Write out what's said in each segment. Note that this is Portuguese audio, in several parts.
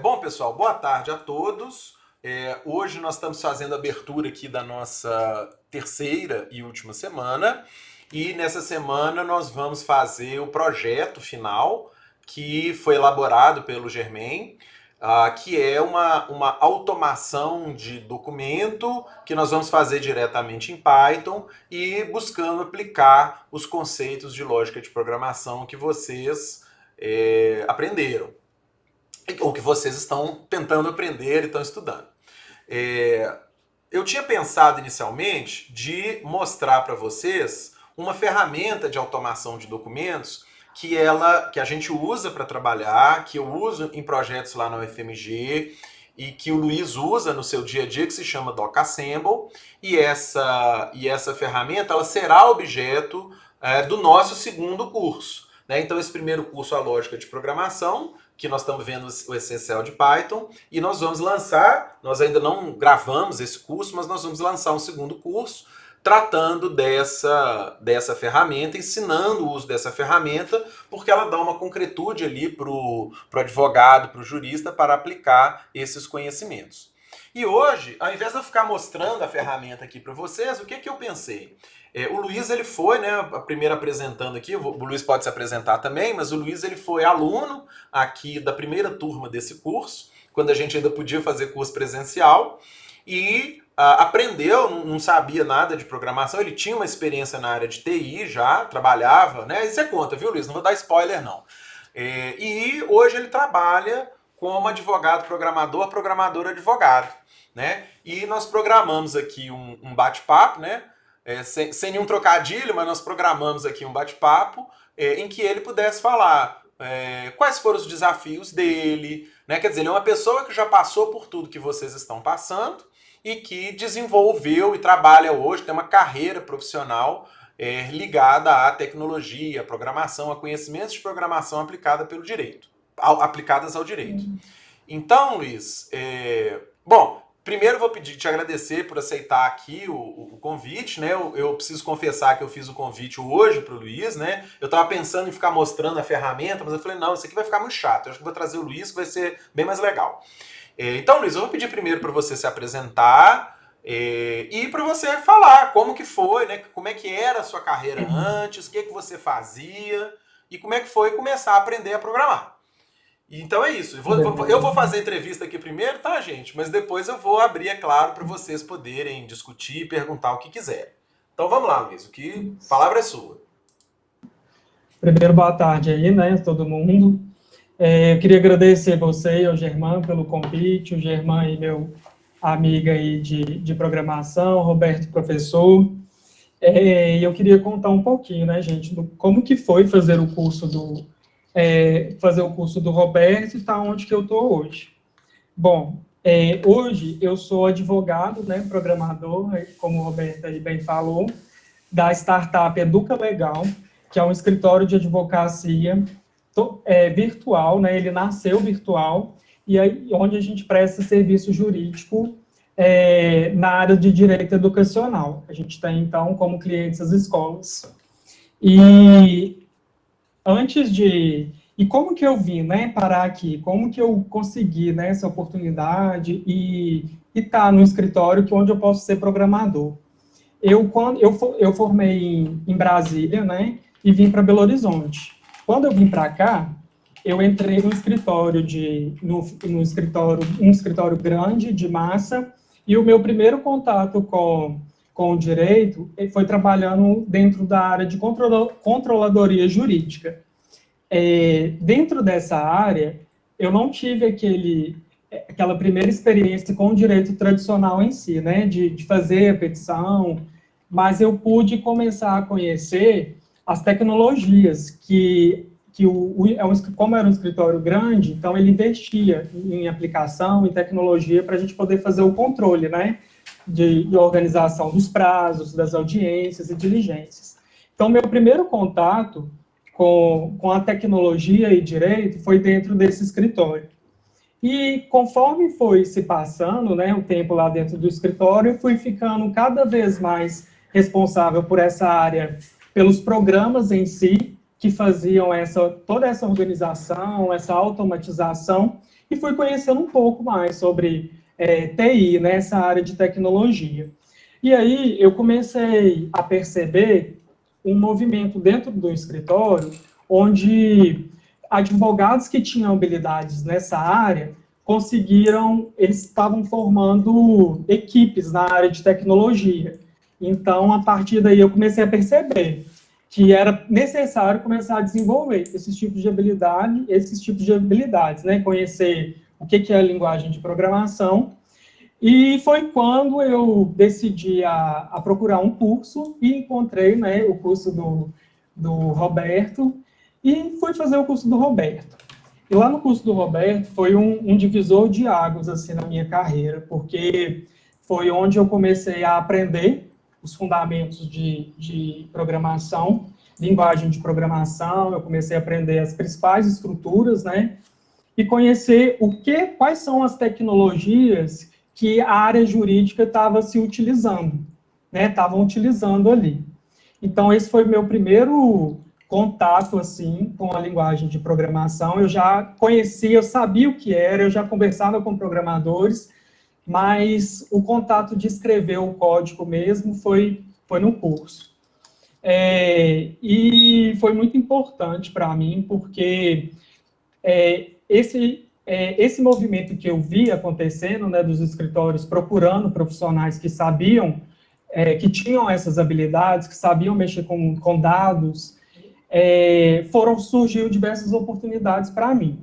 Bom, pessoal, boa tarde a todos. Hoje nós estamos fazendo a abertura aqui da nossa terceira e última semana. E nessa semana nós vamos fazer o projeto final que foi elaborado pelo Germain, que é uma automação de documento que nós vamos fazer diretamente em Python e buscando aplicar os conceitos de lógica de programação que vocês aprenderam ou que vocês estão tentando aprender e estão estudando. Eu tinha pensado inicialmente de mostrar para vocês uma ferramenta de automação de documentos que a gente usa para trabalhar, que eu uso em projetos lá na UFMG e que o Luiz usa no seu dia a dia, que se chama DocAssemble, e essa ferramenta ela será objeto do nosso segundo curso. Né? Então, esse primeiro curso, a lógica de programação, que nós estamos vendo o essencial de Python, e nós vamos lançar, nós ainda não gravamos esse curso, mas nós vamos lançar um segundo curso tratando dessa ferramenta, ensinando o uso dessa ferramenta, porque ela dá uma concretude ali para o advogado, para o jurista, para aplicar esses conhecimentos. E hoje, ao invés de eu ficar mostrando a ferramenta aqui para vocês, o que eu pensei? O Luiz, ele foi, né, primeiro apresentando aqui, o Luiz pode se apresentar também, mas o Luiz, ele foi aluno aqui da primeira turma desse curso, quando a gente ainda podia fazer curso presencial, e aprendeu, não sabia nada de programação, ele tinha uma experiência na área de TI já, trabalhava, né, e você conta, viu, Luiz? Não vou dar spoiler, não. E hoje ele trabalha como advogado programador advogado, né, e nós programamos aqui um bate-papo, né, sem nenhum trocadilho, mas nós programamos aqui um bate-papo em que ele pudesse falar quais foram os desafios dele, né? Quer dizer, ele é uma pessoa que já passou por tudo que vocês estão passando e que desenvolveu e trabalha hoje, tem uma carreira profissional ligada à tecnologia, à programação, a conhecimentos de programação aplicadas ao direito. Então, Luiz, bom, primeiro eu vou te agradecer por aceitar aqui o convite, né? Eu preciso confessar que eu fiz o convite hoje para o Luiz, né? Eu estava pensando em ficar mostrando a ferramenta, mas eu falei, não, isso aqui vai ficar muito chato. Eu acho que vou trazer o Luiz, que vai ser bem mais legal. Então, Luiz, eu vou pedir primeiro para você se apresentar e para você falar como que foi, né? Como é que era a sua carreira antes, o que você fazia e como é que foi começar a aprender a programar. Então é isso. Eu vou fazer a entrevista aqui primeiro, tá, gente? Mas depois eu vou abrir, é claro, para vocês poderem discutir e perguntar o que quiserem. Então vamos lá, Luiz. A palavra é sua. Primeiro, boa tarde aí, né, todo mundo. Eu queria agradecer você e ao Germán pelo convite, o Germán e meu amigo aí de programação, Roberto, professor. E eu queria contar um pouquinho, né, gente, como que foi fazer o curso do Roberto e tá onde que eu estou hoje. Bom, hoje eu sou advogado, né, programador, como o Roberto aí bem falou, da startup Educa Legal, que é um escritório de advocacia virtual, né, ele nasceu virtual, e aí onde a gente presta serviço jurídico na área de direito educacional. A gente tem, então, como clientes as escolas. E como que eu vim, né, parar aqui? Como que eu consegui, né, essa oportunidade e tá no escritório onde eu posso ser programador? Eu formei em Brasília, né, e vim para Belo Horizonte. Quando eu vim para cá, eu entrei no escritório um escritório grande de massa, e o meu primeiro contato com o direito foi trabalhando dentro da área de controladoria jurídica. Dentro dessa área, eu não tive aquela primeira experiência com o direito tradicional em si, né, de fazer a petição, mas eu pude começar a conhecer as tecnologias como era um escritório grande, então ele investia em aplicação, em tecnologia, para a gente poder fazer o controle, né, de organização dos prazos, das audiências e diligências. Então, meu primeiro contato com a tecnologia e direito foi dentro desse escritório. E conforme foi se passando, né, o tempo lá dentro do escritório, eu fui ficando cada vez mais responsável por essa área, pelos programas em si, que faziam toda essa organização, essa automatização, e fui conhecendo um pouco mais sobre TI, né, essa área de tecnologia. E aí eu comecei a perceber um movimento dentro do escritório, onde advogados que tinham habilidades nessa área eles estavam formando equipes na área de tecnologia. Então, a partir daí, eu comecei a perceber que era necessário começar a desenvolver esses tipos de habilidades, né? Conhecer o que é a linguagem de programação. E foi quando eu decidi a procurar um curso e encontrei, né, o curso do Roberto e fui fazer o curso do Roberto. E lá no curso do Roberto foi um divisor de águas assim, na minha carreira, porque foi onde eu comecei a aprender os fundamentos de programação, linguagem de programação, eu comecei a aprender as principais estruturas, né? E conhecer quais são as tecnologias que a área jurídica estava se utilizando, né? Estavam utilizando ali. Então, esse foi o meu primeiro contato, assim, com a linguagem de programação. Eu já conhecia, eu sabia o que era, eu já conversava com programadores, mas o contato de escrever o código mesmo foi no curso. E foi muito importante para mim, porque esse movimento que eu vi acontecendo, né, dos escritórios procurando profissionais que sabiam, que tinham essas habilidades, que sabiam mexer com dados, surgiu diversas oportunidades para mim.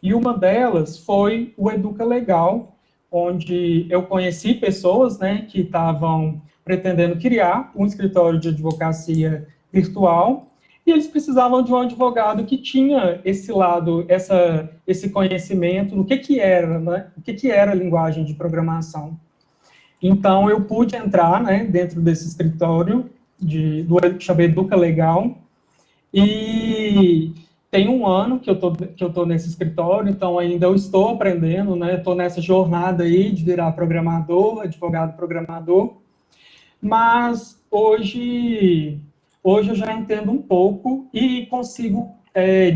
E uma delas foi o Educa Legal, onde eu conheci pessoas, né, que estavam pretendendo criar um escritório de advocacia virtual, e eles precisavam de um advogado que tinha esse lado, esse conhecimento do que era, né, o que era a linguagem de programação. Então, eu pude entrar, né, dentro desse escritório, chamado Educa Legal, e tem um ano que eu tô nesse escritório, então ainda eu estou aprendendo, né, estou nessa jornada aí de virar programador, advogado programador, mas hoje eu já entendo um pouco e consigo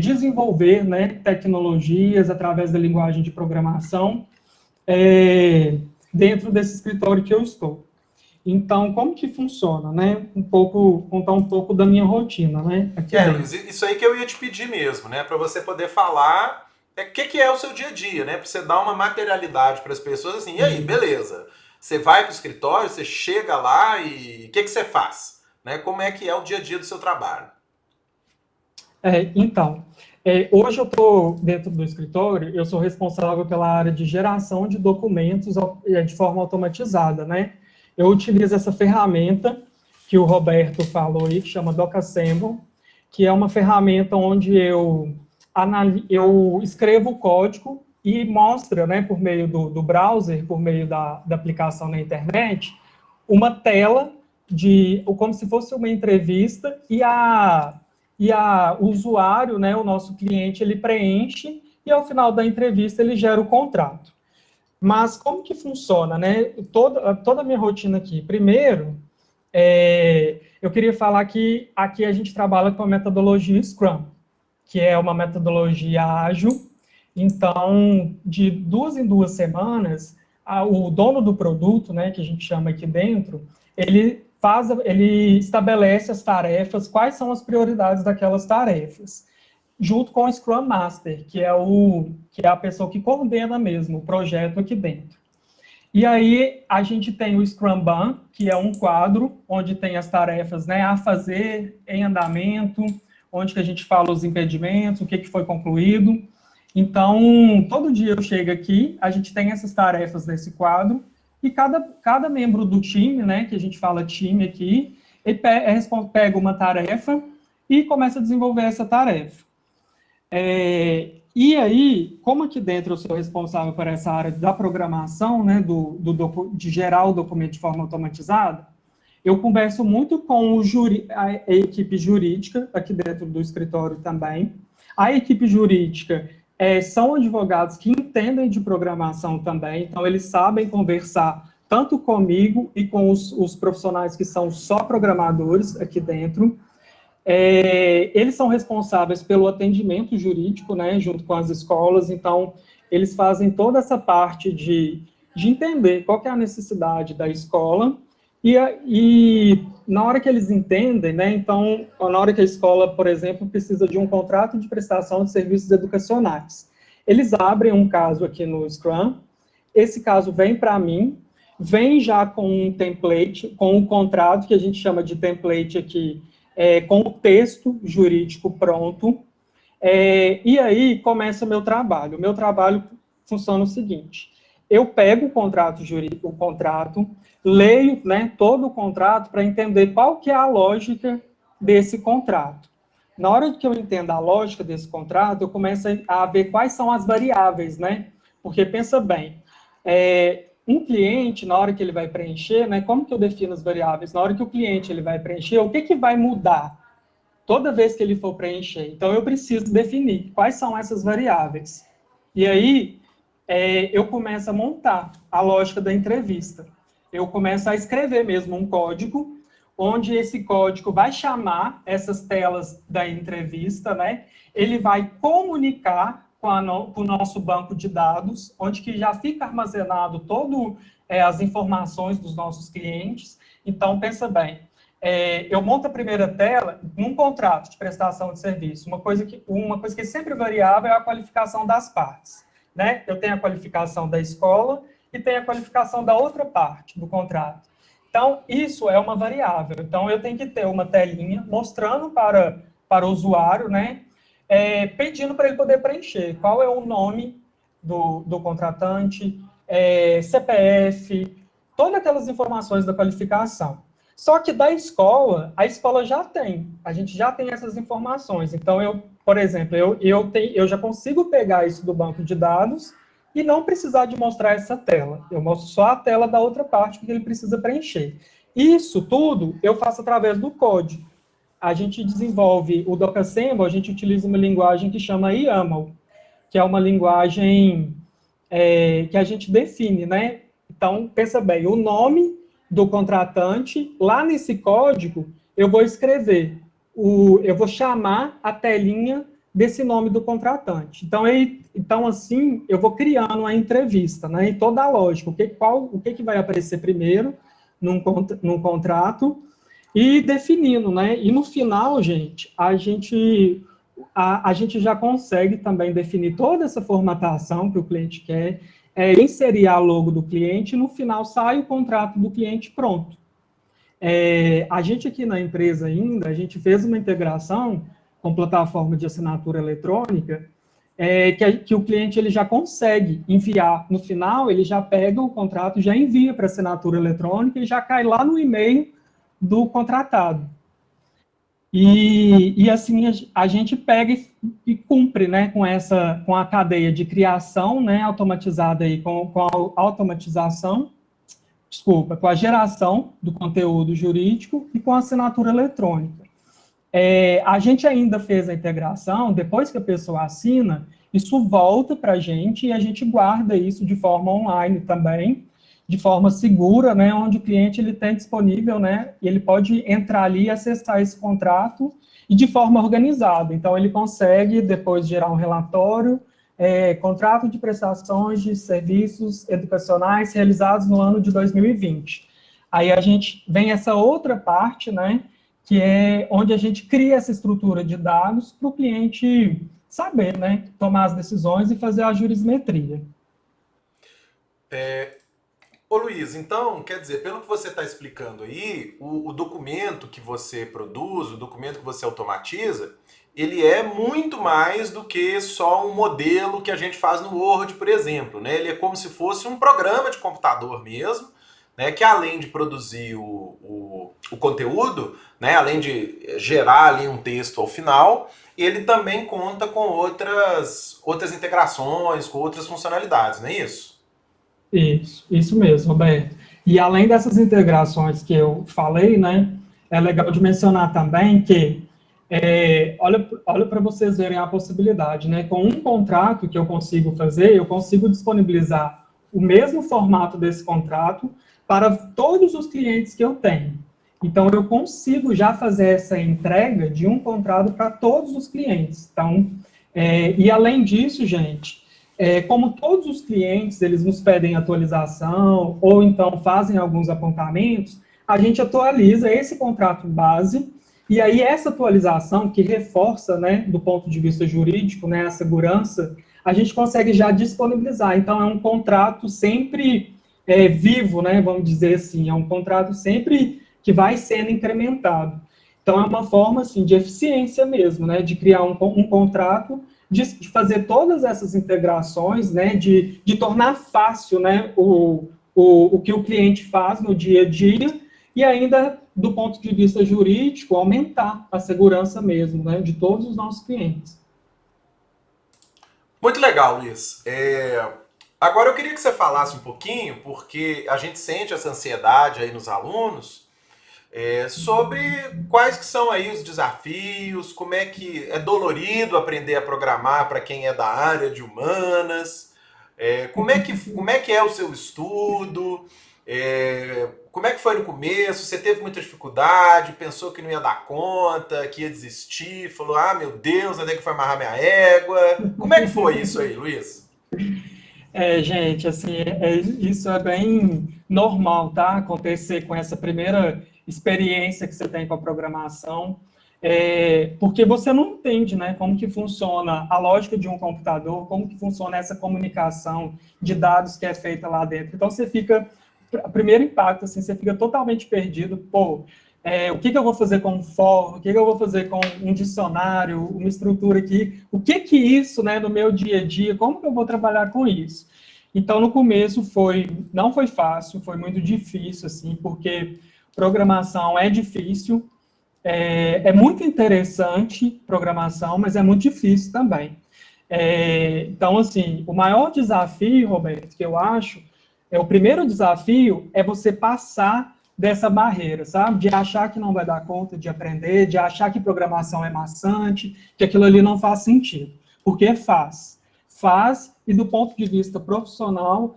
desenvolver, né, tecnologias através da linguagem de programação dentro desse escritório que eu estou. Então, como que funciona, né? Contar um pouco da minha rotina, né? Luiz, isso aí que eu ia te pedir mesmo, né? Para você poder falar o que é o seu dia a dia, né? Para você dar uma materialidade para as pessoas, assim, e aí, beleza? Você vai para o escritório, você chega lá e o que você faz? Né? Como é que é o dia a dia do seu trabalho? Então, hoje eu estou dentro do escritório, eu sou responsável pela área de geração de documentos de forma automatizada, né? Eu utilizo essa ferramenta que o Roberto falou aí, que chama DocAssemble, que é uma ferramenta onde eu escrevo o código e mostra, né, por meio do browser, por meio da aplicação na internet, uma tela como se fosse uma entrevista o usuário, né, o nosso cliente, ele preenche e ao final da entrevista ele gera o contrato. Mas como que funciona, né? Toda a minha rotina aqui. Primeiro, eu queria falar que aqui a gente trabalha com a metodologia Scrum, que é uma metodologia ágil. Então, de 2 em 2 semanas, o dono do produto, né, que a gente chama aqui dentro, ele estabelece as tarefas, quais são as prioridades daquelas tarefas, junto com o Scrum Master, que é a pessoa que coordena mesmo o projeto aqui dentro. E aí, a gente tem o Scrum Ban, que é um quadro onde tem as tarefas, né, a fazer em andamento, onde que a gente fala os impedimentos, o que foi concluído. Então, todo dia eu chego aqui, a gente tem essas tarefas nesse quadro, e cada membro do time, né, que a gente fala time aqui, ele pega uma tarefa e começa a desenvolver essa tarefa. E aí, como aqui dentro eu sou responsável por essa área da programação, né, de gerar o documento de forma automatizada, eu converso muito com a equipe jurídica aqui dentro do escritório também. A equipe jurídica são advogados que entendem de programação também, então eles sabem conversar tanto comigo e com os profissionais que são só programadores aqui dentro. Eles são responsáveis pelo atendimento jurídico, né, junto com as escolas, então eles fazem toda essa parte de entender qual que é a necessidade da escola, e na hora que eles entendem, né, então, na hora que a escola, por exemplo, precisa de um contrato de prestação de serviços educacionais, eles abrem um caso aqui no Scrum, esse caso vem para mim, vem já com um template, com um contrato, que a gente chama de template aqui, com o texto jurídico pronto, e aí começa o meu trabalho. O meu trabalho funciona o seguinte: eu pego o contrato jurídico, leio, né, todo o contrato para entender qual que é a lógica desse contrato. Na hora que eu entendo a lógica desse contrato, eu começo a ver quais são as variáveis, né? Porque pensa bem, um cliente, na hora que ele vai preencher, né, como que eu defino as variáveis? Na hora que o cliente ele vai preencher, o que, que vai mudar toda vez que ele for preencher? Então, eu preciso definir quais são essas variáveis. E aí, eu começo a montar a lógica da entrevista. Eu começo a escrever mesmo um código, onde esse código vai chamar essas telas da entrevista, né? Ele vai comunicar com o nosso banco de dados, onde que já fica armazenado todo as informações dos nossos clientes. Então, pensa bem, eu monto a primeira tela num contrato de prestação de serviço. Uma coisa que é sempre variável é a qualificação das partes, né? Eu tenho a qualificação da escola e tenho a qualificação da outra parte do contrato. Então, isso é uma variável. Então, eu tenho que ter uma telinha mostrando para o usuário, né? Pedindo para ele poder preencher qual é o nome do contratante, CPF, todas aquelas informações da qualificação. Só que da escola, a escola já tem, a gente já tem essas informações. Então, por exemplo, eu já consigo pegar isso do banco de dados e não precisar de mostrar essa tela. Eu mostro só a tela da outra parte que ele precisa preencher. Isso tudo eu faço através do código. A gente desenvolve o Docassemble, a gente utiliza uma linguagem que chama YAML, que é uma linguagem que a gente define, né? Então, pensa bem, o nome do contratante, lá nesse código, eu vou escrever, eu vou chamar a telinha desse nome do contratante. Então, assim, eu vou criando a entrevista, né? E toda a lógica, o que vai aparecer primeiro num contrato, e definindo, né? E no final, gente, a gente já consegue também definir toda essa formatação que o cliente quer, inserir a logo do cliente, e no final sai o contrato do cliente pronto. A gente aqui na empresa ainda, a gente fez uma integração com plataforma de assinatura eletrônica, que o cliente ele já consegue enviar. No final, ele já pega o contrato, já envia para assinatura eletrônica e já cai lá no e-mail do contratado. E assim, a gente pega e cumpre, né, com a cadeia de criação, né, automatizada aí, com a automatização, com a geração do conteúdo jurídico e com a assinatura eletrônica. A gente ainda fez a integração, depois que a pessoa assina, isso volta para a gente e a gente guarda isso de forma online também, de forma segura, né, onde o cliente ele tem disponível, né, e ele pode entrar ali e acessar esse contrato e de forma organizada. Então, ele consegue depois gerar um relatório, contrato de prestações de serviços educacionais realizados no ano de 2020. Aí a gente vem essa outra parte, né, que é onde a gente cria essa estrutura de dados para o cliente saber, né, tomar as decisões e fazer a jurismetria. Ô Luiz, então, quer dizer, pelo que você está explicando aí, o documento que você produz, o documento que você automatiza, ele é muito mais do que só um modelo que a gente faz no Word, por exemplo, né? Ele é como se fosse um programa de computador mesmo, né? Que além de produzir o conteúdo, né? Além de gerar ali um texto ao final, ele também conta com outras integrações, com outras funcionalidades, não é isso? Isso mesmo, Roberto. E além dessas integrações que eu falei, né, é legal de mencionar também que, olha para vocês verem a possibilidade, né, com um contrato que eu consigo fazer, eu consigo disponibilizar o mesmo formato desse contrato para todos os clientes que eu tenho. Então, eu consigo já fazer essa entrega de um contrato para todos os clientes. Então, e além disso, gente, como todos os clientes, eles nos pedem atualização, ou então fazem alguns apontamentos, a gente atualiza esse contrato base, e aí essa atualização, que reforça, né, do ponto de vista jurídico, né, a segurança, a gente consegue já disponibilizar. Então, é um contrato sempre vivo, né, vamos dizer assim, é um contrato sempre que vai sendo incrementado. Então, é uma forma, assim, de eficiência mesmo, né, de criar um contrato, de fazer todas essas integrações, né, de tornar fácil, né, o que o cliente faz no dia a dia, e ainda, do ponto de vista jurídico, aumentar a segurança mesmo, né, de todos os nossos clientes. Muito legal, Luiz. Agora eu queria que você falasse um pouquinho, porque a gente sente essa ansiedade aí nos alunos, sobre quais que são aí os desafios, como é que é dolorido aprender a programar para quem é da área de humanas, como é que é o seu estudo, como é que foi no começo, você teve muita dificuldade, pensou que não ia dar conta, que ia desistir, falou, ah, meu Deus, onde é que foi amarrar minha égua? Como é que foi isso aí, Luiz? Gente, assim, isso é bem normal, tá? Acontecer com essa primeira experiência que você tem com a programação, porque você não entende, né, como que funciona a lógica de um computador, como que funciona essa comunicação de dados que é feita lá dentro. Então, você fica, primeiro impacto, assim, você fica totalmente perdido, pô, o que eu vou fazer com um for, o que eu vou fazer com um dicionário, uma estrutura aqui, o que isso, né, no meu dia a dia, como que eu vou trabalhar com isso? Então, no começo não foi fácil, foi muito difícil, assim, porque programação é difícil, muito interessante programação, mas é muito difícil também. Então, assim, o maior desafio, Roberto, que eu acho, o primeiro desafio é você passar dessa barreira, sabe? De achar que não vai dar conta de aprender, de achar que programação é maçante, que aquilo ali não faz sentido. Porque faz. Faz, e do ponto de vista profissional,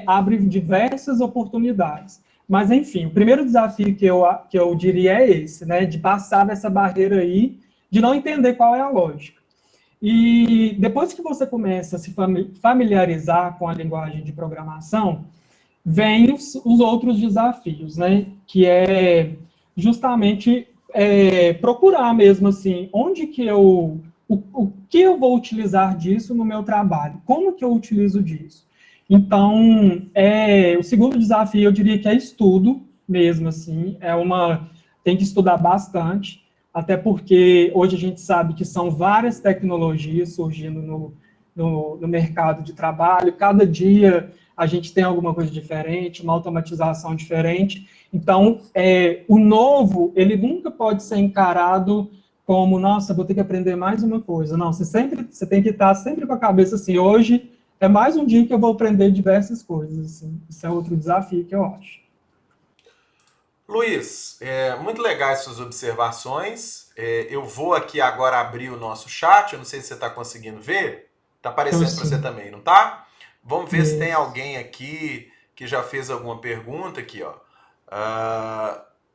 abre diversas oportunidades. Mas, enfim, o primeiro desafio que eu diria é esse, né? De passar dessa barreira aí, de não entender qual é a lógica. E depois que você começa a se familiarizar com a linguagem de programação, vem os outros desafios, né? Que é justamente procurar mesmo assim, onde que o que eu vou utilizar disso no meu trabalho? Como que eu utilizo disso? Então, o segundo desafio, eu diria que é estudo mesmo, assim, tem que estudar bastante, até porque hoje a gente sabe que são várias tecnologias surgindo no mercado de trabalho, cada dia a gente tem alguma coisa diferente, uma automatização diferente. Então, o novo, ele nunca pode ser encarado como, nossa, vou ter que aprender mais uma coisa. Não, você tem que estar sempre com a cabeça assim, hoje é mais um dia que eu vou aprender diversas coisas. Assim. Isso é outro desafio que eu acho. Luiz, muito legais suas observações. Eu vou aqui agora abrir o nosso chat. Eu não sei se você está conseguindo ver. Está Eu aparecendo para você sim. também, não tá? Vamos ver se tem Isso. alguém aqui que já fez alguma pergunta aqui, ó.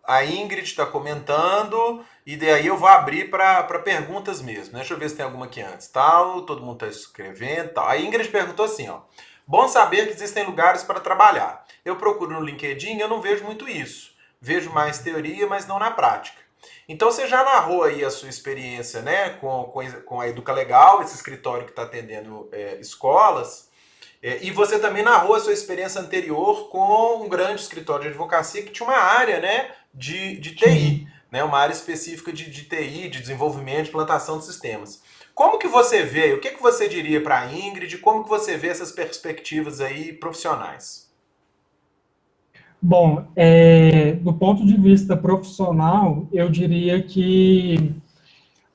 A Ingrid está comentando e daí eu vou abrir para perguntas mesmo. Deixa eu ver se tem alguma aqui antes. Tal, todo mundo está escrevendo. Tal. A Ingrid perguntou assim, ó. Bom saber que existem lugares para trabalhar. Eu procuro no LinkedIn e eu não vejo muito isso. Vejo mais teoria, mas não na prática. Então você já narrou aí a sua experiência, né, com a Educa Legal, esse escritório que está atendendo escolas, e você também narrou a sua experiência anterior com um grande escritório de advocacia que tinha uma área, né, de TI, Sim. né, uma área específica de TI, de desenvolvimento, de implantação de sistemas. Como que você vê, o que que você diria para a Ingrid, como que você vê essas perspectivas aí profissionais? Bom, do ponto de vista profissional, eu diria que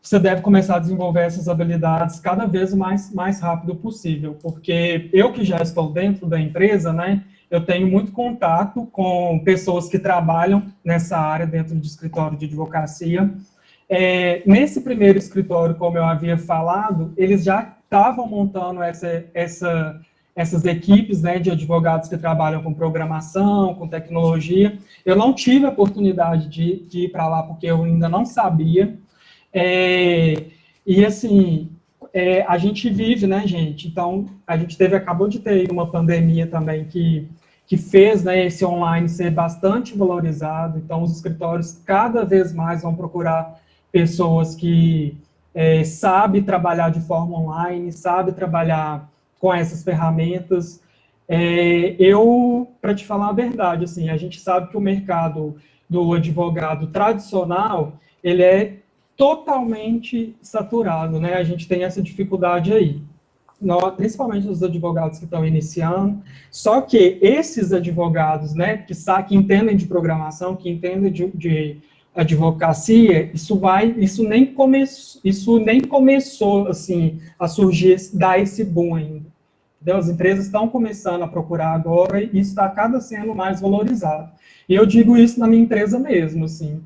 você deve começar a desenvolver essas habilidades cada vez mais rápido possível, porque eu que já estou dentro da empresa, né, eu tenho muito contato com pessoas que trabalham nessa área dentro de escritório de advocacia. Nesse primeiro escritório, como eu havia falado, eles já estavam montando essas equipes, né, de advogados que trabalham com programação, com tecnologia. Eu não tive a oportunidade de ir para lá porque eu ainda não sabia. E assim, a gente vive, né, gente? Então, a gente acabou de ter uma pandemia também que fez, né, esse online ser bastante valorizado. Então, os escritórios cada vez mais vão procurar pessoas que sabem trabalhar de forma online, sabem trabalhar com essas ferramentas. Para te falar a verdade, assim, a gente sabe que o mercado do advogado tradicional, ele é totalmente saturado, né? A gente tem essa dificuldade aí. Principalmente os advogados que estão iniciando. Só que esses advogados, né, que entendem de programação, que entendem de advocacia, isso nem começou assim a surgir, dar esse boom ainda. Entendeu? As empresas estão começando a procurar agora e isso está cada sendo mais valorizado. E eu digo isso na minha empresa mesmo, assim.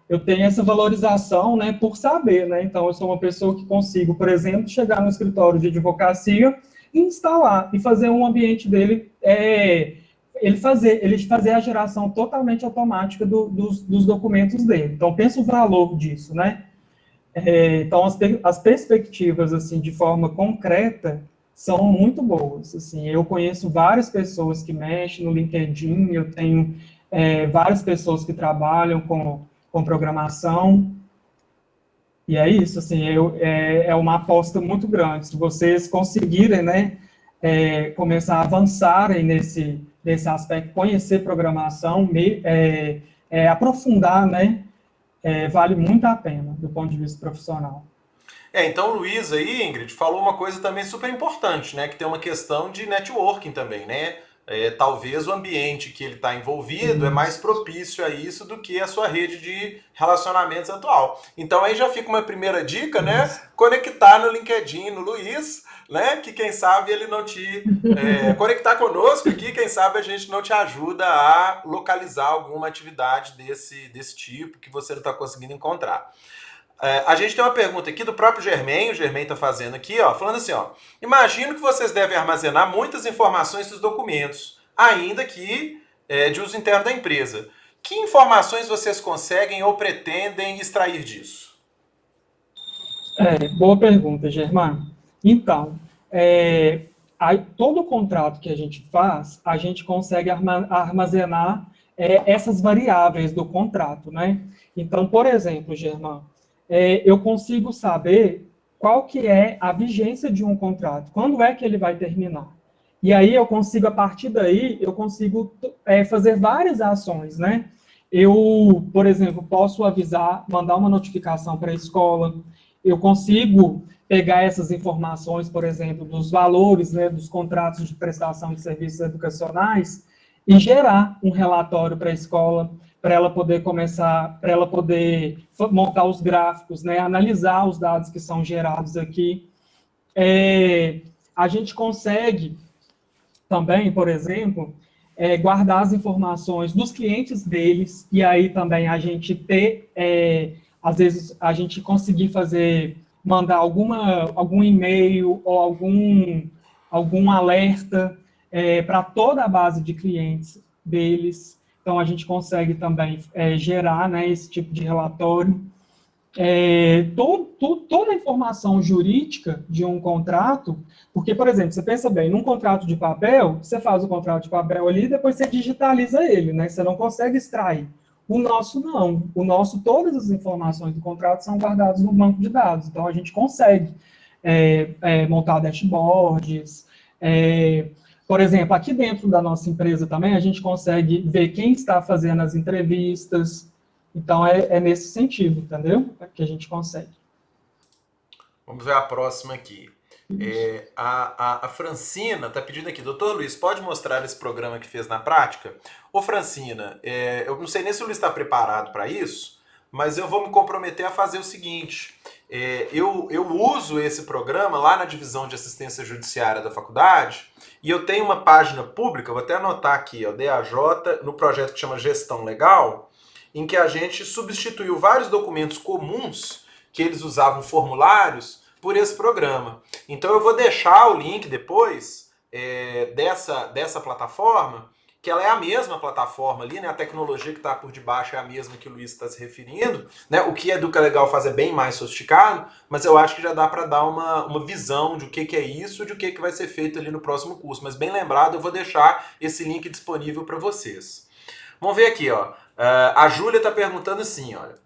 Eu tenho essa valorização, né, por saber, né? Então, eu sou uma pessoa que consigo, por exemplo, chegar no escritório de advocacia e instalar e fazer um ambiente dele, ele fazer a geração totalmente automática dos documentos dele. Então, pensa o valor disso, né? Então, as perspectivas, assim, de forma concreta, são muito boas. Assim, eu conheço várias pessoas que mexem no LinkedIn, eu tenho várias pessoas que trabalham com programação, e é isso, assim, é uma aposta muito grande. Se vocês conseguirem, né, começar a avançarem nesse aspecto, conhecer programação, aprofundar, né, vale muito a pena, do ponto de vista profissional. Então o Luiz aí, Ingrid, falou uma coisa também super importante, né? Que tem uma questão de networking também, né? Talvez o ambiente que ele está envolvido é mais propício a isso do que a sua rede de relacionamentos atual. Então aí já fica uma primeira dica, né? Conectar no LinkedIn no Luiz, né? Que quem sabe ele não te... conectar conosco aqui, quem sabe a gente não te ajuda a localizar alguma atividade desse tipo que você não está conseguindo encontrar. A gente tem uma pergunta aqui do próprio Germain, o Germain está fazendo aqui, ó, falando assim, ó, imagino que vocês devem armazenar muitas informações dos documentos, ainda que de uso interno da empresa. Que informações vocês conseguem ou pretendem extrair disso? Boa pergunta, Germán. Então, todo contrato que a gente faz, a gente consegue armazenar essas variáveis do contrato, né? Então, por exemplo, Germán, eu consigo saber qual que é a vigência de um contrato, quando é que ele vai terminar. E aí eu consigo, a partir daí, eu consigo fazer várias ações, né? Eu, por exemplo, posso avisar, mandar uma notificação para a escola, eu consigo pegar essas informações, por exemplo, dos valores, né, dos contratos de prestação de serviços educacionais e gerar um relatório para a escola, para ela poder montar os gráficos, né, analisar os dados que são gerados aqui. A gente consegue também, por exemplo, guardar as informações dos clientes deles, e aí também a gente às vezes, a gente conseguir mandar algum e-mail ou algum alerta para toda a base de clientes deles. Então, a gente consegue também gerar, né, esse tipo de relatório. Toda a informação jurídica de um contrato, porque, por exemplo, você pensa bem, num contrato de papel, você faz o contrato de papel ali e depois você digitaliza ele, né? Você não consegue extrair. O nosso não. O nosso, todas as informações do contrato são guardadas no banco de dados. Então, a gente consegue montar dashboards. Por exemplo, aqui dentro da nossa empresa também, a gente consegue ver quem está fazendo as entrevistas. Então, é nesse sentido, entendeu? Que a gente consegue. Vamos ver a próxima aqui. A Francina está pedindo aqui, doutor Luiz, pode mostrar esse programa que fez na prática? Ô Francina, eu não sei nem se o Luiz está preparado para isso, mas eu vou me comprometer a fazer o seguinte, eu uso esse programa lá na divisão de assistência judiciária da faculdade, e eu tenho uma página pública, vou até anotar aqui, ó, DAJ, no projeto que chama Gestão Legal, em que a gente substituiu vários documentos comuns, que eles usavam formulários, por esse programa. Então eu vou deixar o link depois dessa plataforma, que ela é a mesma plataforma ali, né? A tecnologia que está por debaixo é a mesma que o Luiz está se referindo, né? O que a Educa Legal faz é bem mais sofisticado, mas eu acho que já dá para dar uma visão de o que é isso, de o que vai ser feito ali no próximo curso. Mas bem lembrado, eu vou deixar esse link disponível para vocês. Vamos ver aqui, ó. A Júlia está perguntando assim, olha.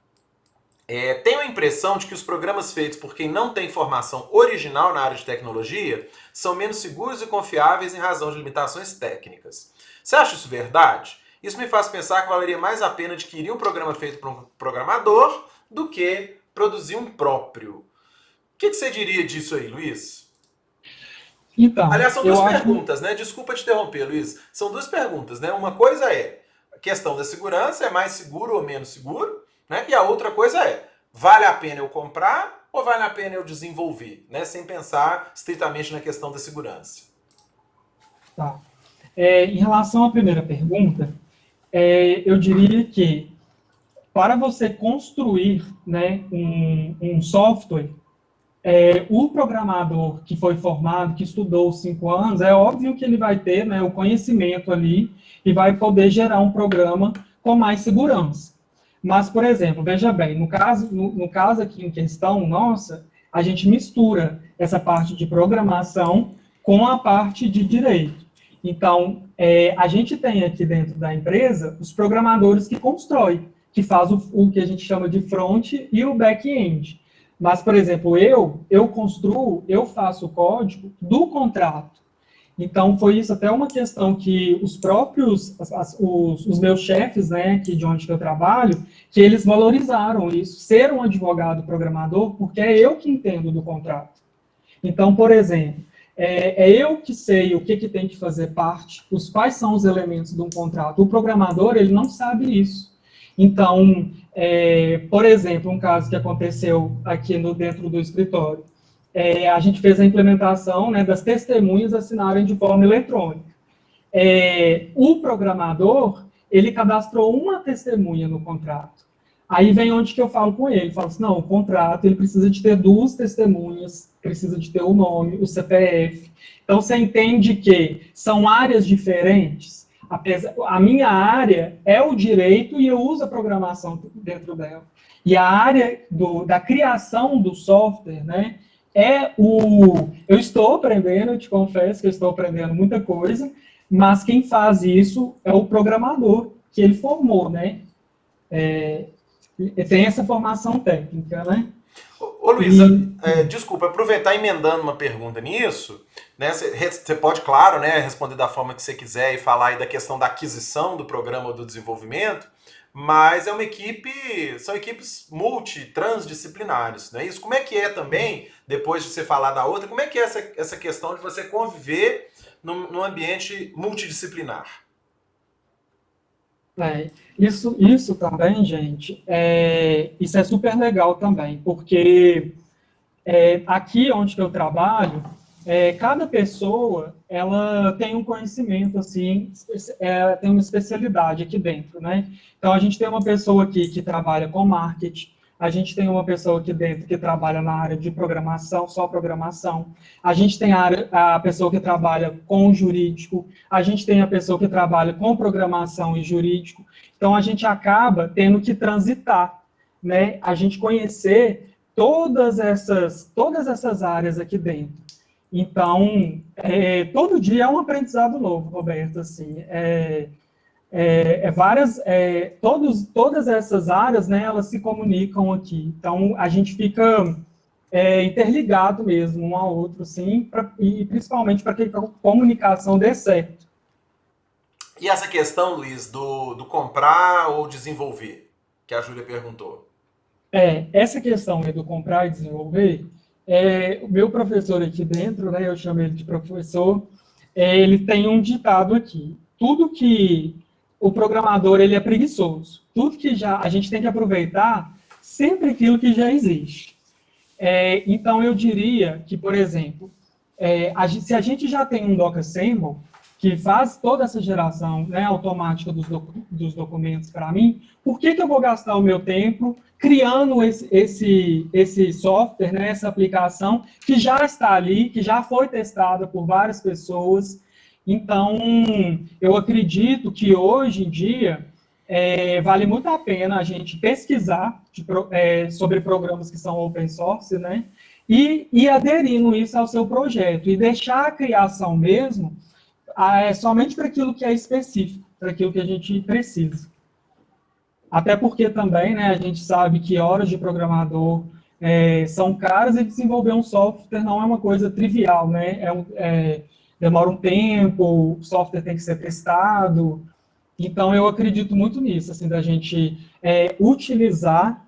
Tenho a impressão de que os programas feitos por quem não tem formação original na área de tecnologia são menos seguros e confiáveis em razão de limitações técnicas. Você acha isso verdade? Isso me faz pensar que valeria mais a pena adquirir um programa feito por um programador do que produzir um próprio. O que você diria disso aí, Luiz? Então, aliás, são duas perguntas, né? Desculpa te interromper, Luiz. São duas perguntas, né? Uma coisa é a questão da segurança, é mais seguro ou menos seguro? Né? E a outra coisa é, vale a pena eu comprar ou vale a pena eu desenvolver? Né? Sem pensar estritamente na questão da segurança. Tá. Em relação à primeira pergunta, eu diria que para você construir, né, um software, o programador que foi formado, que estudou 5 anos, é óbvio que ele vai ter, né, o conhecimento ali e vai poder gerar um programa com mais segurança. Mas, por exemplo, veja bem, no caso aqui em questão, nossa, a gente mistura essa parte de programação com a parte de direito. Então, a gente tem aqui dentro da empresa os programadores que constroem, que faz o que a gente chama de front e o back-end. Mas, por exemplo, eu construo, eu faço o código do contrato. Então, foi isso até uma questão que os próprios, os meus chefes, né, aqui de onde que eu trabalho, que eles valorizaram isso, ser um advogado programador, porque é eu que entendo do contrato. Então, por exemplo, eu que sei o que tem que fazer parte, quais são os elementos de um contrato. O programador, ele não sabe isso. Então, por exemplo, um caso que aconteceu aqui dentro do escritório, a gente fez a implementação, né, das testemunhas assinarem de forma eletrônica. O programador, ele cadastrou uma testemunha no contrato. Aí vem onde que eu falo com ele, falo assim, não, o contrato, ele precisa de ter 2 testemunhas, precisa de ter o nome, o CPF. Então, você entende que são áreas diferentes. A minha área é o direito e eu uso a programação dentro dela. E a área da criação do software, né, eu estou aprendendo, eu te confesso que eu estou aprendendo muita coisa, mas quem faz isso é o programador, que ele formou, né? Tem essa formação técnica, né? Ô Luísa, desculpa, aproveitar emendando uma pergunta nisso, né? Você pode, claro, né, responder da forma que você quiser e falar aí da questão da aquisição do programa ou do desenvolvimento, mas são equipes transdisciplinares, não é isso? Como é que é também, depois de você falar da outra, como é que é essa questão de você conviver num ambiente multidisciplinar? Isso também, gente, isso é super legal também, porque aqui onde que eu trabalho, cada pessoa, ela tem um conhecimento, assim, tem uma especialidade aqui dentro, né? Então, a gente tem uma pessoa aqui que trabalha com marketing, a gente tem uma pessoa aqui dentro que trabalha na área de programação, só programação, a gente tem a pessoa que trabalha com jurídico, a gente tem a pessoa que trabalha com programação e jurídico, então a gente acaba tendo que transitar, né? A gente conhecer todas essas áreas aqui dentro. Então, todo dia é um aprendizado novo, Roberto, assim, todas essas áreas, né, elas se comunicam aqui, então a gente fica interligado mesmo um ao outro, assim, e principalmente para que a comunicação dê certo. E essa questão, Luiz, do comprar ou desenvolver, que a Júlia perguntou? Essa questão do comprar e desenvolver, o meu professor aqui dentro, né, eu chamo ele de professor, ele tem um ditado aqui, tudo que o programador ele é preguiçoso, tudo que a gente tem que aproveitar sempre aquilo que já existe. Então, eu diria que, por exemplo, se a gente já tem um Docker Assemble, que faz toda essa geração, né, automática dos documentos para mim, por que eu vou gastar o meu tempo criando esse software, né, essa aplicação que já está ali, que já foi testada por várias pessoas? Então, eu acredito que hoje em dia vale muito a pena a gente pesquisar sobre programas que são open source, né, e aderindo isso ao seu projeto, e deixar a criação mesmo somente para aquilo que é específico, para aquilo que a gente precisa. Até porque também, né, a gente sabe que horas de programador são caras, e desenvolver um software não é uma coisa trivial, né? Demora um tempo, o software tem que ser testado. Então, eu acredito muito nisso, assim, da gente utilizar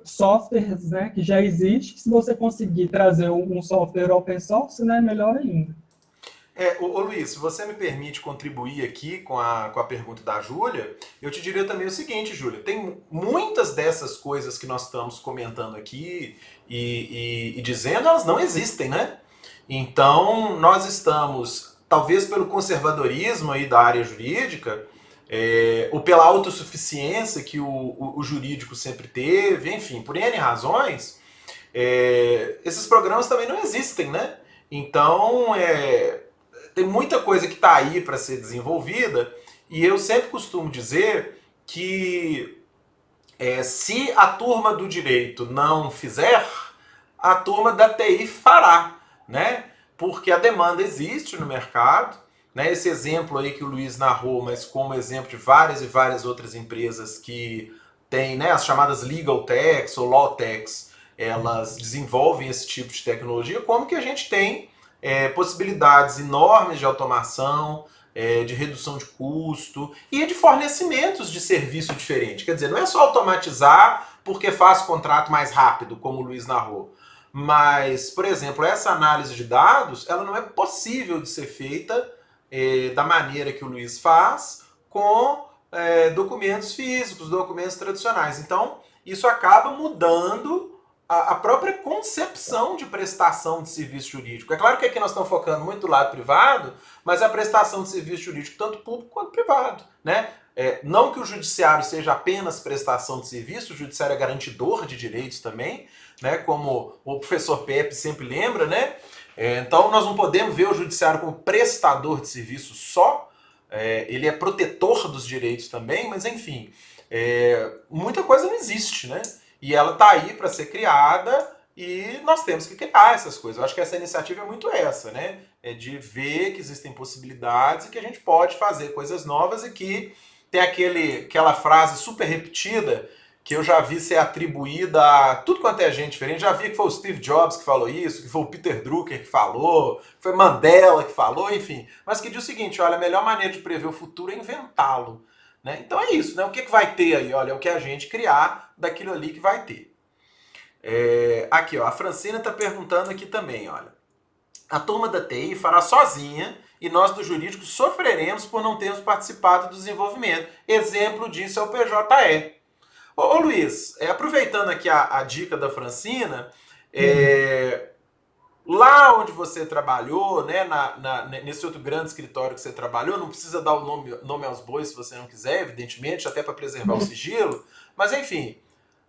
softwares, né, que já existem. Se você conseguir trazer um software open source, né, melhor ainda. Ô Luiz, se você me permite contribuir aqui com a pergunta da Júlia, eu te diria também o seguinte, Júlia, tem muitas dessas coisas que nós estamos comentando aqui e dizendo, elas não existem, né? Então, nós estamos, talvez pelo conservadorismo aí da área jurídica, ou pela autossuficiência que o jurídico sempre teve, enfim, por N razões, esses programas também não existem, né? Então, tem muita coisa que está aí para ser desenvolvida, e eu sempre costumo dizer que se a turma do direito não fizer, a turma da TI fará, né? Porque a demanda existe no mercado, né? Esse exemplo aí que o Luiz narrou, mas como exemplo de várias e várias outras empresas que têm, né, as chamadas legal techs ou law techs, elas desenvolvem esse tipo de tecnologia, como que a gente tem possibilidades enormes de automação, de redução de custo e de fornecimentos de serviço diferente. Quer dizer, não é só automatizar porque faz contrato mais rápido, como o Luiz narrou. Mas, por exemplo, essa análise de dados, ela não é possível de ser feita da maneira que o Luiz faz com documentos físicos, documentos tradicionais. Então, isso acaba mudando a própria concepção de prestação de serviço jurídico. É claro que aqui nós estamos focando muito do lado privado, mas a prestação de serviço jurídico, tanto público quanto privado, né? Não que o judiciário seja apenas prestação de serviço, o judiciário é garantidor de direitos também, né? Como o professor Pepe sempre lembra, né? Então nós não podemos ver o judiciário como prestador de serviço só, ele é protetor dos direitos também, mas enfim, muita coisa não existe, né? E ela está aí para ser criada e nós temos que criar essas coisas. Eu acho que essa iniciativa é muito essa, né? É de ver que existem possibilidades e que a gente pode fazer coisas novas, e que tem aquela frase super repetida que eu já vi ser atribuída a tudo quanto é gente diferente. Já vi que foi o Steve Jobs que falou isso, que foi o Peter Drucker que falou, que foi Mandela que falou, enfim. Mas que diz o seguinte, olha, a melhor maneira de prever o futuro é inventá-lo. Né? Então é isso, né? O que vai ter aí? Olha, é o que a gente criar daquilo ali que vai ter. Aqui, ó, a Francina está perguntando aqui também, olha. A turma da TI fará sozinha e nós do jurídico sofreremos por não termos participado do desenvolvimento. Exemplo disso é o PJE. Ô Luiz, aproveitando aqui a dica da Francina, lá onde você trabalhou, né, nesse outro grande escritório que você trabalhou, não precisa dar o nome aos bois se você não quiser, evidentemente, até para preservar o sigilo, mas enfim,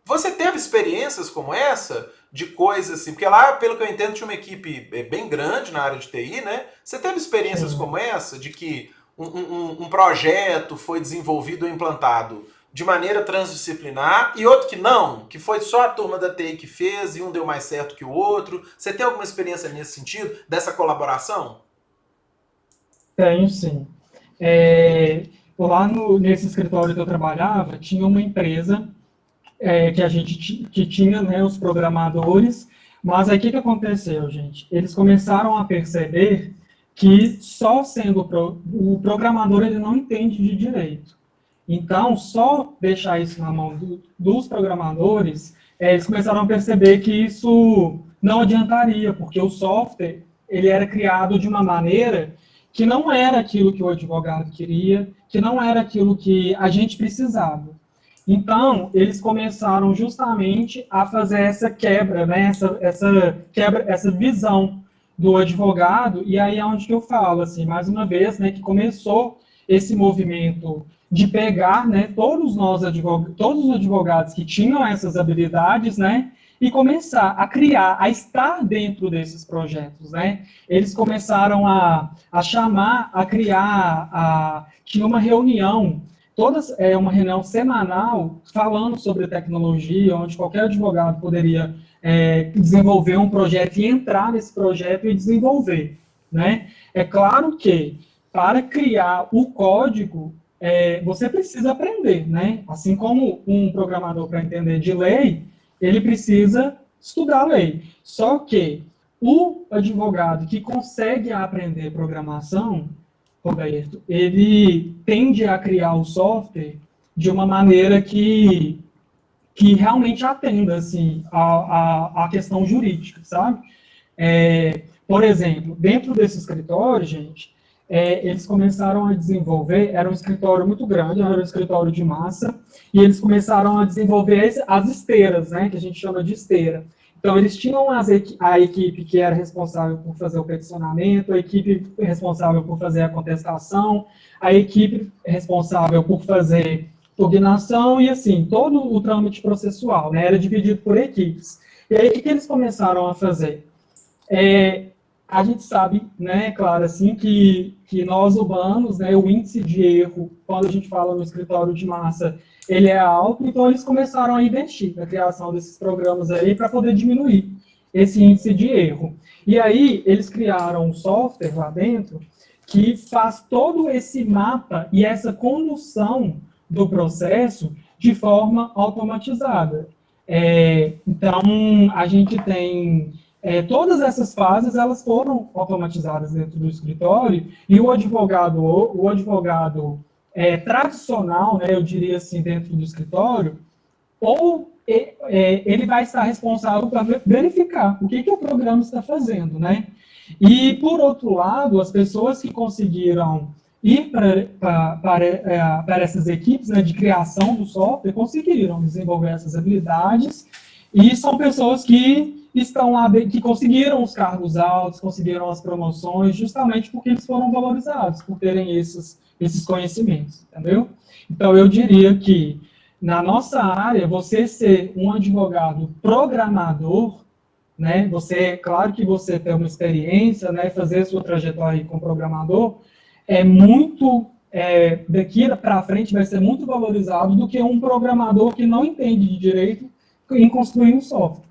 você teve experiências como essa, de coisas assim, porque lá, pelo que eu entendo, tinha uma equipe bem grande na área de TI, né? Você teve experiências como essa, de que um projeto foi desenvolvido ou implantado de maneira transdisciplinar, e outro que não, que foi só a turma da TI que fez e um deu mais certo que o outro. Você tem alguma experiência nesse sentido, dessa colaboração? Tenho, sim. Lá nesse escritório que eu trabalhava, tinha uma empresa que a gente que tinha, né, os programadores, mas aí o que aconteceu, gente? Eles começaram a perceber que só sendo o programador, ele não entende de direito. Então, só deixar isso na mão dos programadores, eles começaram a perceber que isso não adiantaria, porque o software ele era criado de uma maneira que não era aquilo que o advogado queria, que não era aquilo que a gente precisava. Então, eles começaram justamente a fazer essa quebra, né? essa visão do advogado, e aí é onde que eu falo, assim, mais uma vez, né, que começou esse movimento de pegar, né, todos os advogados que tinham essas habilidades, né, e começar a criar, a estar dentro desses projetos, né? Eles começaram a chamar, a criar, tinha uma reunião, uma reunião semanal falando sobre tecnologia, onde qualquer advogado poderia desenvolver um projeto e entrar nesse projeto e desenvolver, né? É claro que para criar o código você precisa aprender, né? Assim como um programador para entender de lei, ele precisa estudar a lei. Só que o advogado que consegue aprender programação, Roberto, ele tende a criar o software de uma maneira que realmente atenda assim, a questão jurídica, sabe? Por exemplo, dentro desse escritório, gente, eles começaram a desenvolver, era um escritório muito grande, era um escritório de massa, e eles começaram a desenvolver as esteiras, né, que a gente chama de esteira. Então, eles tinham a equipe que era responsável por fazer o peticionamento, a equipe responsável por fazer a contestação, a equipe responsável por fazer pugnação e, assim, todo o trâmite processual, né, era dividido por equipes. E aí, o que eles começaram a fazer? A gente sabe, né, claro, assim, que nós humanos, né, o índice de erro, quando a gente fala no escritório de massa, ele é alto, então eles começaram a investir na criação desses programas aí para poder diminuir esse índice de erro. E aí, eles criaram um software lá dentro que faz todo esse mapa e essa condução do processo de forma automatizada. Então, a gente tem todas essas fases, elas foram automatizadas dentro do escritório, e o advogado tradicional, né, eu diria assim, dentro do escritório, ele vai estar responsável para verificar o que o programa está fazendo, né? E, por outro lado, as pessoas que conseguiram ir para essas equipes, né, de criação do software, conseguiram desenvolver essas habilidades, e são pessoas que estão lá, que conseguiram os cargos altos, conseguiram as promoções, justamente porque eles foram valorizados, por terem esses conhecimentos, entendeu? Então, eu diria que, na nossa área, você ser um advogado programador, né, claro que você tem uma experiência, né, fazer a sua trajetória como programador, daqui para frente vai ser muito valorizado do que um programador que não entende de direito em construir um software.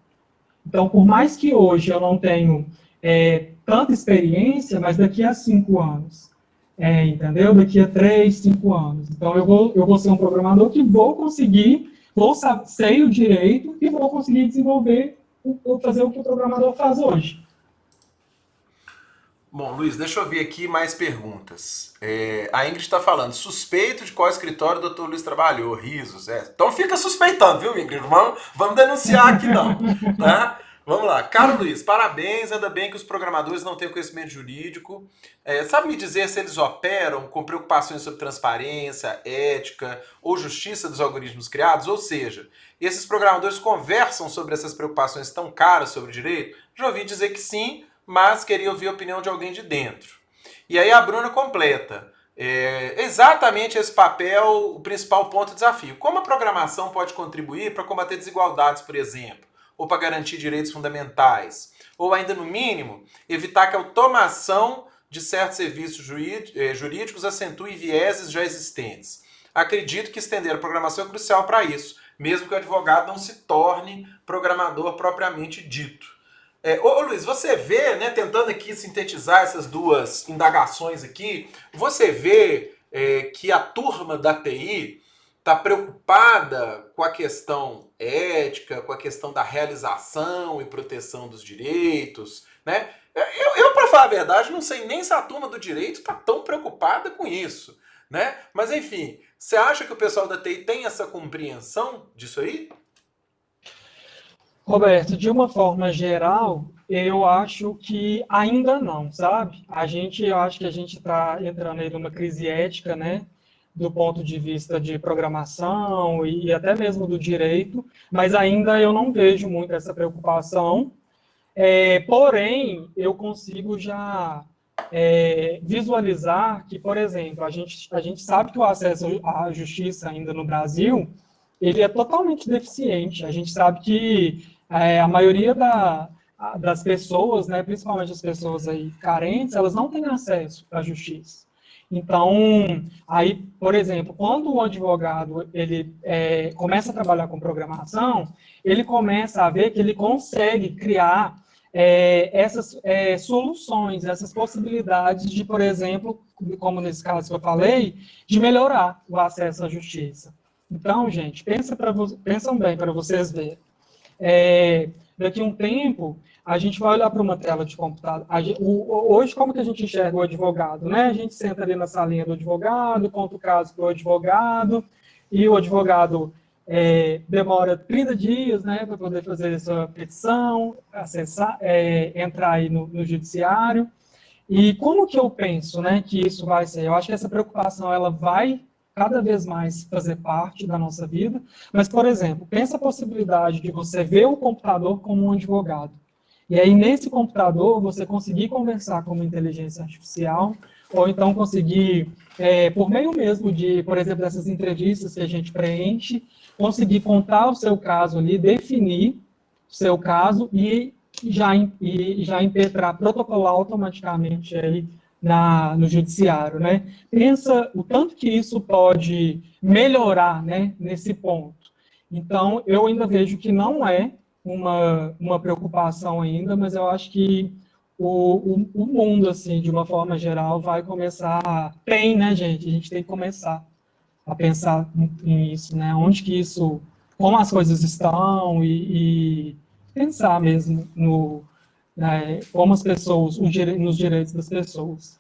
Então, por mais que hoje eu não tenho tanta experiência, mas daqui a 5 anos, entendeu? Daqui a 3, 5 anos. Então, eu vou ser um programador que vou sei o direito e vou conseguir desenvolver, fazer o que o programador faz hoje. Bom, Luiz, deixa eu ver aqui mais perguntas. A Ingrid está falando, suspeito de qual escritório o doutor Luiz trabalhou, risos. Então fica suspeitando, viu, Ingrid? Vamos denunciar aqui não, tá? Vamos lá. Caro Luiz, parabéns, ainda bem que os programadores não têm conhecimento jurídico. Sabe me dizer se eles operam com preocupações sobre transparência, ética ou justiça dos algoritmos criados? Ou seja, esses programadores conversam sobre essas preocupações tão caras sobre o direito? Já ouvi dizer que sim, mas queria ouvir a opinião de alguém de dentro. E aí a Bruna completa. Exatamente esse papel, o principal ponto de desafio. Como a programação pode contribuir para combater desigualdades, por exemplo, ou para garantir direitos fundamentais, ou ainda, no mínimo, evitar que a automação de certos serviços jurídicos acentue vieses já existentes. Acredito que estender a programação é crucial para isso, mesmo que o advogado não se torne programador propriamente dito. Ô Luiz, você vê, né, tentando aqui sintetizar essas duas indagações aqui, você vê que a turma da TI está preocupada com a questão ética, com a questão da realização e proteção dos direitos, né? Eu para falar a verdade, não sei nem se a turma do direito está tão preocupada com isso, né? Mas enfim, você acha que o pessoal da TI tem essa compreensão disso aí? Roberto, de uma forma geral, eu acho que ainda não, sabe? Eu acho que a gente está entrando aí numa crise ética, né? Do ponto de vista de programação e até mesmo do direito, mas ainda eu não vejo muito essa preocupação. Porém, eu consigo já visualizar que, por exemplo, a gente sabe que o acesso à justiça ainda no Brasil, ele é totalmente deficiente. A gente sabe que a maioria das pessoas, né, principalmente as pessoas aí carentes, elas não têm acesso à justiça. Então, aí, por exemplo, quando o advogado ele começa a trabalhar com programação, ele começa a ver que ele consegue criar essas soluções, essas possibilidades de, por exemplo, como nesse caso que eu falei, de melhorar o acesso à justiça. Então, gente, pensam bem para vocês verem. Daqui a um tempo, a gente vai olhar para uma tela de computador. Hoje, como que a gente enxerga o advogado? Né? A gente senta ali na salinha do advogado, conta o caso para o advogado, e o advogado demora 30 dias, né, para poder fazer essa petição, acessar, entrar aí no judiciário. E como que eu penso, né, que isso vai ser? Eu acho que essa preocupação ela vai cada vez mais fazer parte da nossa vida. Mas, por exemplo, pensa a possibilidade de você ver o computador como um advogado. E aí, nesse computador, você conseguir conversar com uma inteligência artificial, ou então conseguir, por meio mesmo de, por exemplo, dessas entrevistas que a gente preenche, conseguir contar o seu caso ali, definir o seu caso e já impetrar, protocolar automaticamente aí no judiciário, né? Pensa o tanto que isso pode melhorar, né, nesse ponto. Então, eu ainda vejo que não é uma preocupação ainda, mas eu acho que o mundo, assim, de uma forma geral, vai começar... Tem, né, gente? A gente tem que começar a pensar nisso, né? Onde que isso... Como as coisas estão e pensar mesmo como as pessoas, nos direitos das pessoas.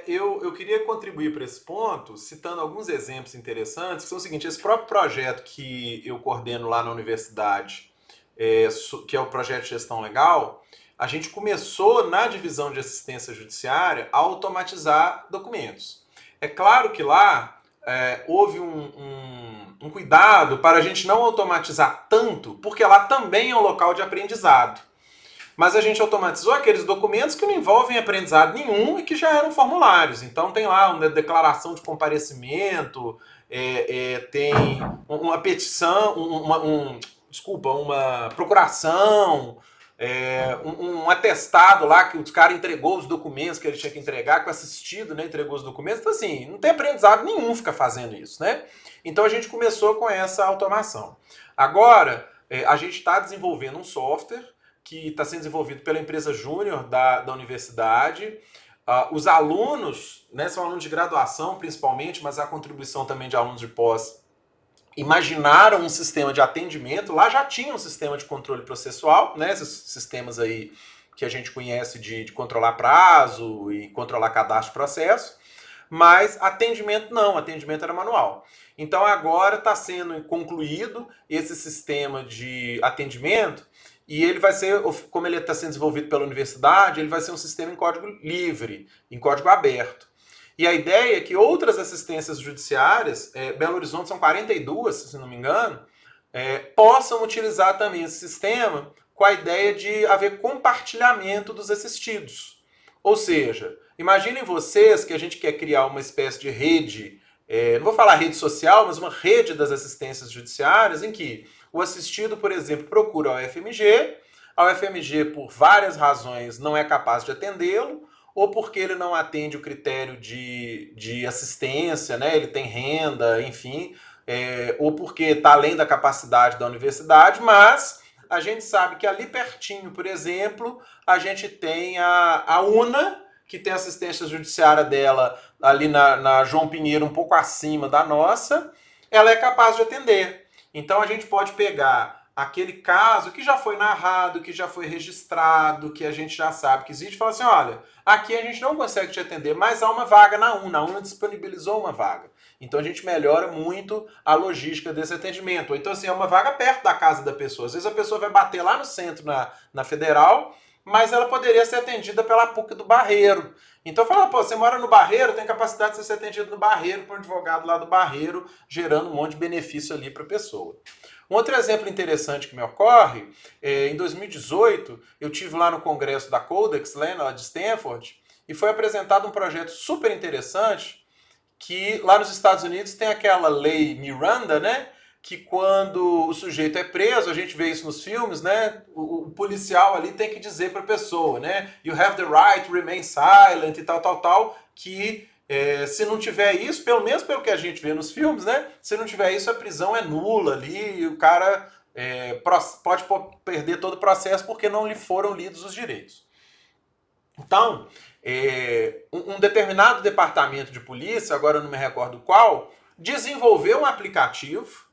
Eu queria contribuir para esse ponto, citando alguns exemplos interessantes, que são o seguinte: esse próprio projeto que eu coordeno lá na universidade, que é o projeto de gestão legal, a gente começou na divisão de assistência judiciária a automatizar documentos. É claro que lá houve um cuidado para a gente não automatizar tanto, porque lá também é um local de aprendizado. Mas a gente automatizou aqueles documentos que não envolvem aprendizado nenhum e que já eram formulários. Então tem lá uma declaração de comparecimento, tem uma petição, uma procuração, um atestado lá que o cara entregou os documentos que ele tinha que entregar, que o assistido, né, entregou os documentos. Então assim, não tem aprendizado nenhum ficar fazendo isso, né? Então a gente começou com essa automação. Agora, a gente está desenvolvendo um software que está sendo desenvolvido pela empresa júnior da universidade. Os alunos, né, são alunos de graduação principalmente, mas há contribuição também de alunos de pós, imaginaram um sistema de atendimento. Lá já tinha um sistema de controle processual, né, esses sistemas aí que a gente conhece de controlar prazo e controlar cadastro de processo, mas atendimento não, atendimento era manual. Então agora está sendo concluído esse sistema de atendimento. E ele vai ser, como ele está sendo desenvolvido pela universidade, ele vai ser um sistema em código livre, em código aberto. E a ideia é que outras assistências judiciárias, Belo Horizonte são 42, se não me engano, possam utilizar também esse sistema com a ideia de haver compartilhamento dos assistidos. Ou seja, imaginem vocês que a gente quer criar uma espécie de rede, não vou falar rede social, mas uma rede das assistências judiciárias em que o assistido, por exemplo, procura a UFMG, por várias razões, não é capaz de atendê-lo, ou porque ele não atende o critério de assistência, né? Ele tem renda, enfim, ou porque está além da capacidade da universidade, mas a gente sabe que ali pertinho, por exemplo, a gente tem a UNA, que tem assistência judiciária dela ali na João Pinheiro, um pouco acima da nossa, ela é capaz de atender. Então a gente pode pegar aquele caso que já foi narrado, que já foi registrado, que a gente já sabe que existe, e falar assim: olha, aqui a gente não consegue te atender, mas há uma vaga na UNA, a UNA disponibilizou uma vaga. Então a gente melhora muito a logística desse atendimento. Ou então assim, é uma vaga perto da casa da pessoa. Às vezes a pessoa vai bater lá no centro, na Federal, mas ela poderia ser atendida pela PUC do Barreiro. Então fala, pô, você mora no Barreiro, tem capacidade de ser atendido no Barreiro por um advogado lá do Barreiro, gerando um monte de benefício ali para a pessoa. Um outro exemplo interessante que me ocorre, em 2018, eu tive lá no congresso da Codex, lá de Stanford, e foi apresentado um projeto super interessante que lá nos Estados Unidos tem aquela lei Miranda, né? Que quando o sujeito é preso, a gente vê isso nos filmes, né? O policial ali tem que dizer para a pessoa, né? You have the right to remain silent e tal, que se não tiver isso, pelo menos pelo que a gente vê nos filmes, né? Se não tiver isso, a prisão é nula ali e o cara pode perder todo o processo porque não lhe foram lidos os direitos. Então, um determinado departamento de polícia, agora eu não me recordo qual, desenvolveu um aplicativo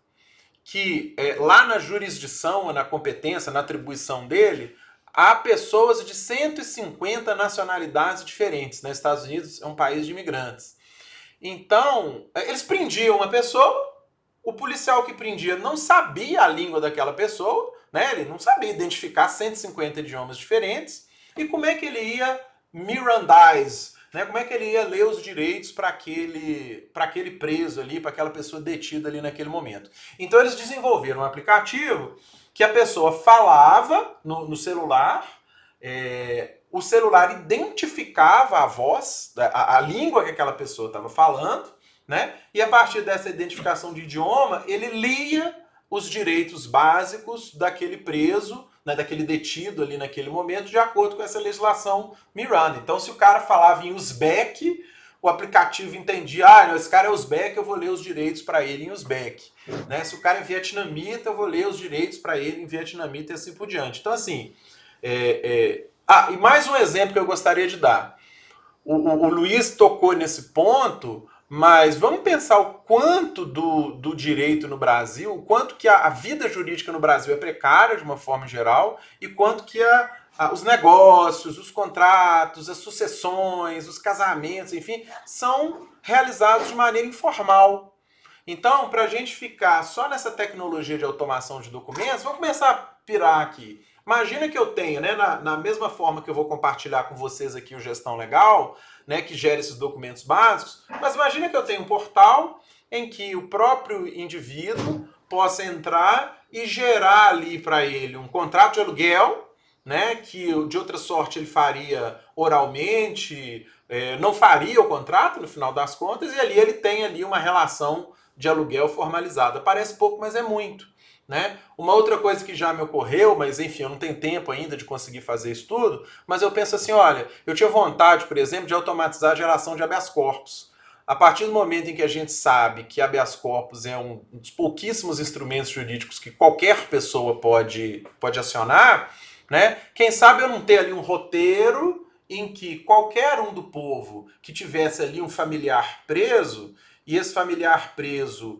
que lá na jurisdição, na competência, na atribuição dele, há pessoas de 150 nacionalidades diferentes. Nos Estados Unidos é um país de imigrantes. Então, eles prendiam uma pessoa, o policial que prendia não sabia a língua daquela pessoa, né? Ele não sabia identificar 150 idiomas diferentes, e como é que ele ia Mirandize, né? Como é que ele ia ler os direitos para aquele preso ali, para aquela pessoa detida ali naquele momento. Então eles desenvolveram um aplicativo que a pessoa falava no celular, o celular identificava a voz, a língua que aquela pessoa estava falando, né? E a partir dessa identificação de idioma, ele lia os direitos básicos daquele preso, né, daquele detido ali naquele momento, de acordo com essa legislação Miranda. Então, se o cara falava em uzbek, o aplicativo entendia, esse cara é uzbek, eu vou ler os direitos para ele em uzbek. Né? Se o cara é vietnamita, eu vou ler os direitos para ele em vietnamita e assim por diante. Então, assim... e mais um exemplo que eu gostaria de dar. O Luiz tocou nesse ponto, mas vamos pensar o quanto do direito no Brasil, o quanto que a vida jurídica no Brasil é precária de uma forma geral, e quanto que os negócios, os contratos, as sucessões, os casamentos, enfim, são realizados de maneira informal. Então, para a gente ficar só nessa tecnologia de automação de documentos, vamos começar a pirar aqui. Imagina que eu tenho, né, na mesma forma que eu vou compartilhar com vocês aqui o Gestão Legal, né, que gera esses documentos básicos, mas imagina que eu tenho um portal em que o próprio indivíduo possa entrar e gerar ali para ele um contrato de aluguel, né, que de outra sorte ele faria oralmente, não faria o contrato no final das contas, e ali ele tem ali uma relação de aluguel formalizada. Parece pouco, mas é muito. Né? Uma outra coisa que já me ocorreu, mas enfim, eu não tenho tempo ainda de conseguir fazer isso tudo, mas eu penso assim, olha, eu tinha vontade, por exemplo, de automatizar a geração de habeas corpus. A partir do momento em que a gente sabe que habeas corpus é um dos pouquíssimos instrumentos jurídicos que qualquer pessoa pode acionar, né? Quem sabe eu não ter ali um roteiro em que qualquer um do povo que tivesse ali um familiar preso, e esse familiar preso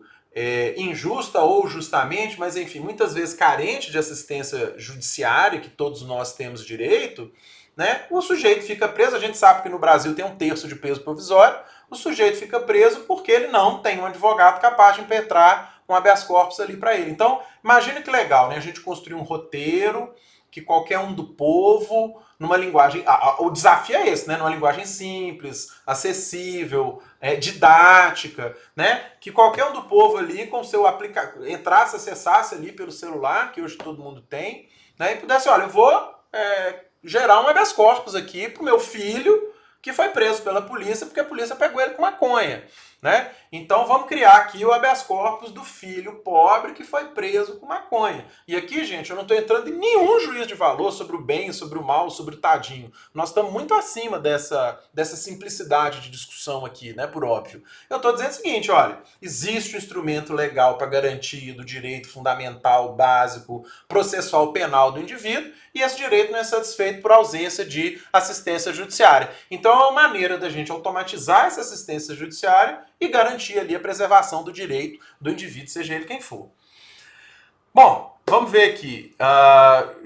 injusta ou justamente, mas enfim, muitas vezes carente de assistência judiciária, que todos nós temos direito, né? O sujeito fica preso, a gente sabe que no Brasil tem 1/3 de preso provisório, o sujeito fica preso porque ele não tem um advogado capaz de impetrar um habeas corpus ali para ele. Então, imagina que legal, né? A gente construir um roteiro que qualquer um do povo, numa linguagem... o desafio é esse, né? Numa linguagem simples, acessível, didática, né? Que qualquer um do povo ali, com seu aplicativo, entrasse, acessasse ali pelo celular, que hoje todo mundo tem, né? E pudesse, olha, eu vou gerar um habeas corpus aqui pro meu filho que foi preso pela polícia porque a polícia pegou ele com maconha. Né? Então vamos criar aqui o habeas corpus do filho pobre que foi preso com maconha. E aqui, gente, eu não estou entrando em nenhum juízo de valor sobre o bem, sobre o mal, sobre o tadinho. Nós estamos muito acima dessa simplicidade de discussão aqui, né? Por óbvio. Eu estou dizendo o seguinte, olha, existe um instrumento legal para garantia do direito fundamental, básico, processual penal do indivíduo, e esse direito não é satisfeito por ausência de assistência judiciária. Então é uma maneira da gente automatizar essa assistência judiciária e garantir ali a preservação do direito do indivíduo, seja ele quem for. Bom, vamos ver aqui.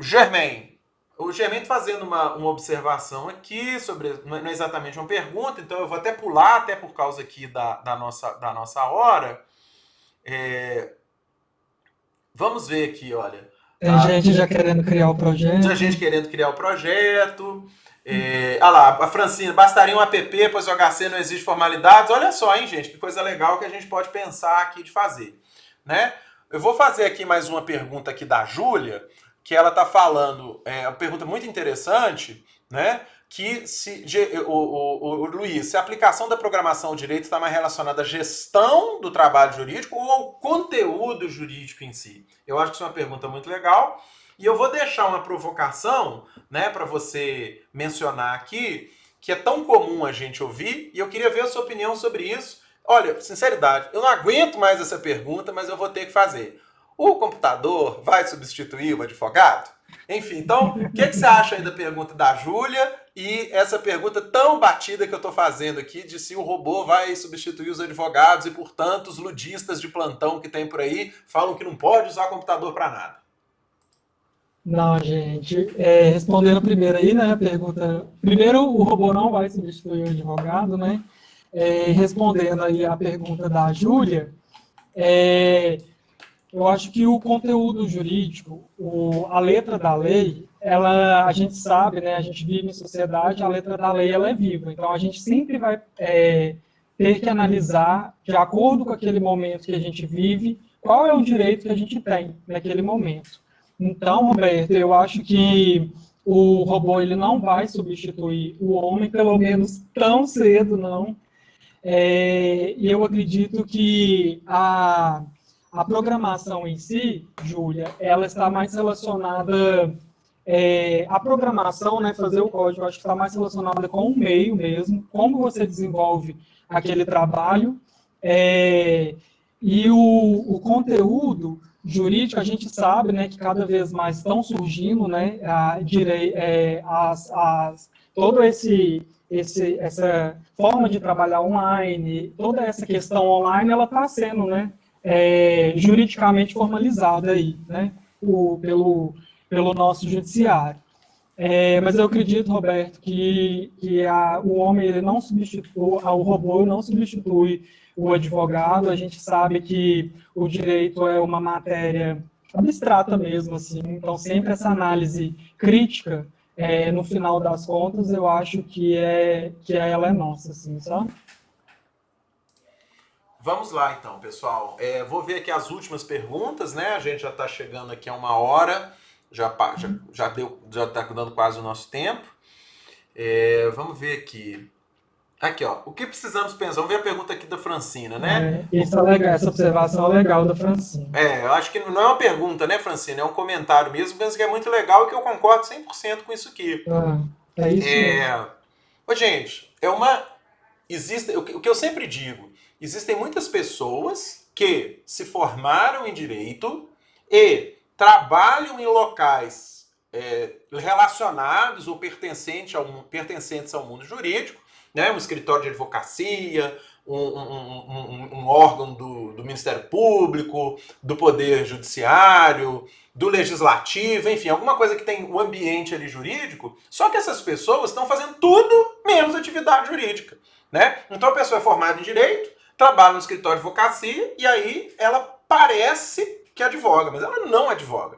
Germain. O Germain está fazendo uma observação aqui, sobre, não é exatamente uma pergunta, então eu vou até pular, até por causa aqui da nossa hora. Vamos ver aqui, olha. Tem gente já querendo criar o projeto. Tem gente querendo criar o projeto. Olha lá, a Francina, bastaria um app, pois o HC não exige formalidades. Olha só, hein, gente, que coisa legal que a gente pode pensar aqui de fazer. Né? Eu vou fazer aqui mais uma pergunta aqui da Júlia, que ela está falando, uma pergunta muito interessante, né? Que Luiz, se a aplicação da programação ao direito está mais relacionada à gestão do trabalho jurídico ou ao conteúdo jurídico em si? Eu acho que isso é uma pergunta muito legal. E eu vou deixar uma provocação, né, para você mencionar aqui, que é tão comum a gente ouvir, e eu queria ver a sua opinião sobre isso. Olha, sinceridade, eu não aguento mais essa pergunta, mas eu vou ter que fazer. O computador vai substituir o advogado? Enfim, então, o que você acha aí da pergunta da Júlia e essa pergunta tão batida que eu estou fazendo aqui de se o robô vai substituir os advogados e, portanto, os ludistas de plantão que tem por aí falam que não pode usar computador para nada? Não, gente, respondendo primeiro aí, né, a pergunta. Primeiro, o robô não vai substituir o advogado, né? Respondendo aí a pergunta da Júlia, eu acho que o conteúdo jurídico, a letra da lei, a gente sabe, né, a gente vive em sociedade, a letra da lei ela é viva. Então, a gente sempre vai ter que analisar, de acordo com aquele momento que a gente vive, qual é o direito que a gente tem naquele momento. Então, Roberto, eu acho que o robô ele não vai substituir o homem, pelo menos tão cedo, não. E eu acredito que a programação em si, Júlia, ela está mais relacionada. A programação, né, fazer o código, acho que está mais relacionada com o meio mesmo, como você desenvolve aquele trabalho. E o conteúdo jurídico, a gente sabe, né, que cada vez mais estão surgindo, né, todo essa forma de trabalhar online, toda essa questão online, ela está sendo, né, juridicamente formalizada aí, né, pelo nosso judiciário. Mas eu acredito, Roberto, que o homem ele não substitui, o robô não substitui o advogado. A gente sabe que o direito é uma matéria abstrata mesmo, assim. Então, sempre essa análise crítica, no final das contas, eu acho que ela é nossa, assim, sabe? Vamos lá então, pessoal. Vou ver aqui as últimas perguntas, né? A gente já está chegando aqui a 1 hora, já está dando quase o nosso tempo. Vamos ver aqui. Aqui, ó. O que precisamos pensar? Vamos ver a pergunta aqui da Francina, né? Isso é legal, essa observação é legal da Francina. Eu acho que não é uma pergunta, né, Francina? É um comentário mesmo, penso que é muito legal e que eu concordo 100% com isso aqui. É isso mesmo. Ô, gente, o que eu sempre digo, existem muitas pessoas que se formaram em direito e trabalham em locais relacionados ou pertencentes ao mundo jurídico, né? Um escritório de advocacia, um órgão do Ministério Público, do Poder Judiciário, do Legislativo, enfim, alguma coisa que tem um ambiente ali jurídico, só que essas pessoas estão fazendo tudo menos atividade jurídica, né? Então a pessoa é formada em Direito, trabalha no escritório de advocacia e aí ela parece que advoga, mas ela não advoga.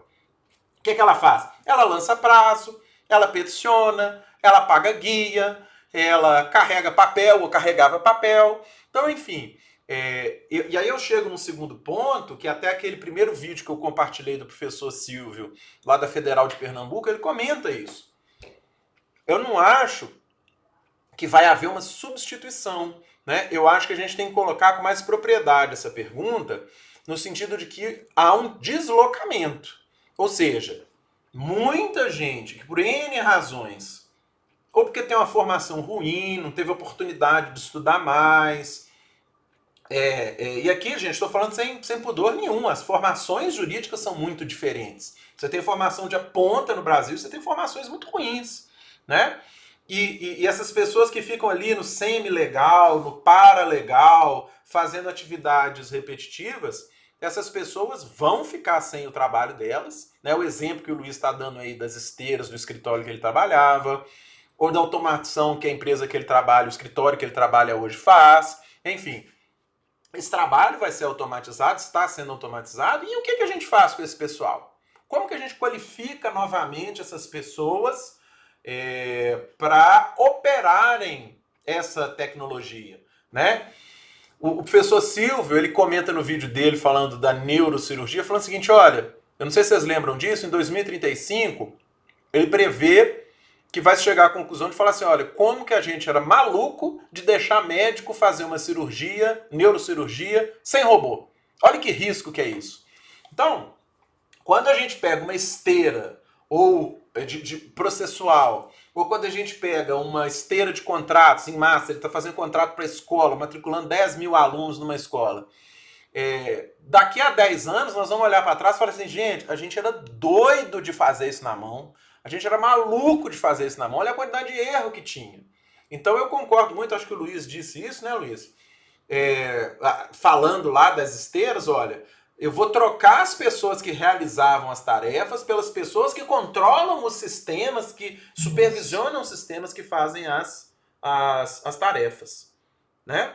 O que ela faz? Ela lança prazo, ela peticiona, ela paga guia, ela carrega papel ou carregava papel. Então, enfim. E aí eu chego num segundo ponto, que até aquele primeiro vídeo que eu compartilhei do professor Silvio, lá da Federal de Pernambuco, ele comenta isso. Eu não acho que vai haver uma substituição, né? Eu acho que a gente tem que colocar com mais propriedade essa pergunta, no sentido de que há um deslocamento. Ou seja, muita gente que por N razões, ou porque tem uma formação ruim, não teve oportunidade de estudar mais. E aqui, gente, estou falando sem pudor nenhum. As formações jurídicas são muito diferentes. Você tem formação de ponta no Brasil, você tem formações muito ruins, né? E essas pessoas que ficam ali no semi-legal, no paralegal, fazendo atividades repetitivas, essas pessoas vão ficar sem o trabalho delas, né? O exemplo que o Luiz está dando aí das esteiras do escritório que ele trabalhava, ou da automação que a empresa que ele trabalha, o escritório que ele trabalha hoje faz. Enfim, esse trabalho vai ser automatizado, está sendo automatizado, e o que a gente faz com esse pessoal? Como que a gente qualifica novamente essas pessoas para operarem essa tecnologia, né? o professor Silvio, ele comenta no vídeo dele falando da neurocirurgia, falando o seguinte, olha, eu não sei se vocês lembram disso, em 2035, ele prevê que vai chegar à conclusão de falar assim, olha, como que a gente era maluco de deixar médico fazer uma cirurgia, neurocirurgia, sem robô. Olha que risco que é isso. Então, quando a gente pega uma esteira ou de processual, ou quando a gente pega uma esteira de contratos em massa, ele está fazendo contrato para a escola, matriculando 10 mil alunos numa escola, daqui a 10 anos nós vamos olhar para trás e falar assim, gente, a gente era doido de fazer isso na mão, a gente era maluco de fazer isso na mão, olha a quantidade de erro que tinha. Então eu concordo muito, acho que o Luiz disse isso, né, Luiz? Falando lá das esteiras, olha, eu vou trocar as pessoas que realizavam as tarefas pelas pessoas que controlam os sistemas, que supervisionam os sistemas que fazem as tarefas, né?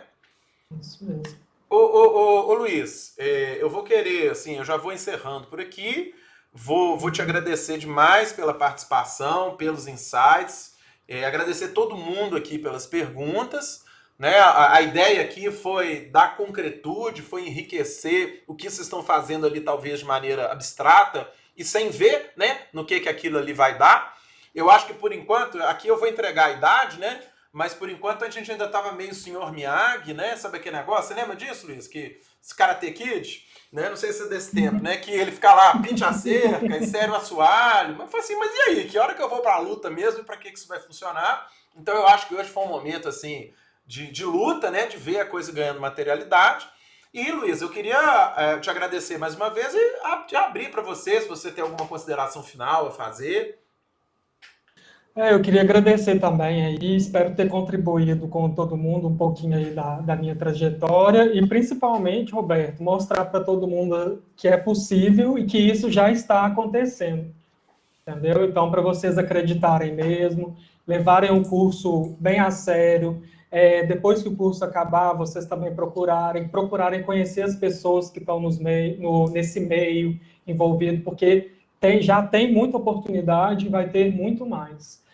Isso mesmo. Ô Luiz, eu vou querer, assim, eu já vou encerrando por aqui, vou te agradecer demais pela participação, pelos insights, agradecer todo mundo aqui pelas perguntas, né? A ideia aqui foi dar concretude, foi enriquecer o que vocês estão fazendo ali, talvez de maneira abstrata, e sem ver, né, no que aquilo ali vai dar. Eu acho que por enquanto, aqui eu vou entregar a idade, né? Mas por enquanto a gente ainda estava meio Sr. Miyagi, né? Sabe aquele negócio? Você lembra disso, Luiz? Que esse Karate Kid, né? Não sei se é desse tempo, né? Que ele fica lá, pinte a cerca, insere o assoalho. Mas eu falei assim, mas e aí? Que hora que eu vou para a luta mesmo e para que isso vai funcionar? Então eu acho que hoje foi um momento, assim, de luta, né? De ver a coisa ganhando materialidade. E, Luiz, eu queria te agradecer mais uma vez e te abrir para você, se você tem alguma consideração final a fazer. Eu queria agradecer também aí, espero ter contribuído com todo mundo um pouquinho aí da minha trajetória e principalmente, Roberto, mostrar para todo mundo que é possível e que isso já está acontecendo, entendeu? Então, para vocês acreditarem mesmo, levarem o curso bem a sério, depois que o curso acabar, vocês também procurarem conhecer as pessoas que estão nesse meio envolvido, porque já tem muita oportunidade e vai ter muito mais.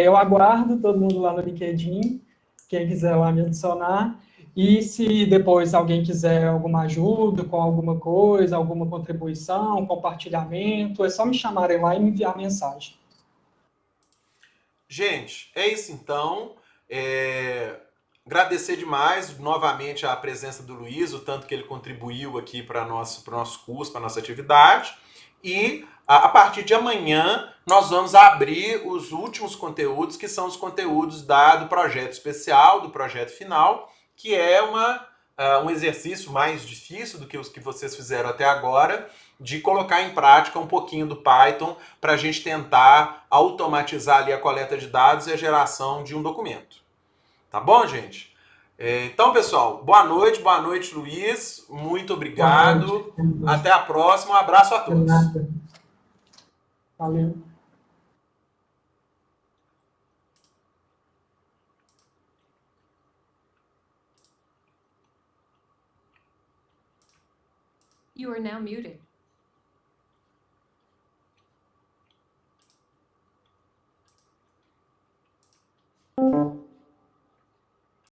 Eu aguardo todo mundo lá no LinkedIn, quem quiser lá me adicionar, e se depois alguém quiser alguma ajuda com alguma coisa, alguma contribuição, compartilhamento, é só me chamarem lá e me enviar mensagem. Gente, é isso então. Agradecer demais novamente a presença do Luiz, o tanto que ele contribuiu aqui para o nosso curso, para a nossa atividade. E a partir de amanhã nós vamos abrir os últimos conteúdos, que são os conteúdos do projeto especial, do projeto final, que é um exercício mais difícil do que os que vocês fizeram até agora, de colocar em prática um pouquinho do Python para a gente tentar automatizar ali a coleta de dados e a geração de um documento. Tá bom, gente? Então, pessoal, boa noite, Luiz. Muito obrigado. Até a próxima. Um abraço a todos. Valeu. You are now muted.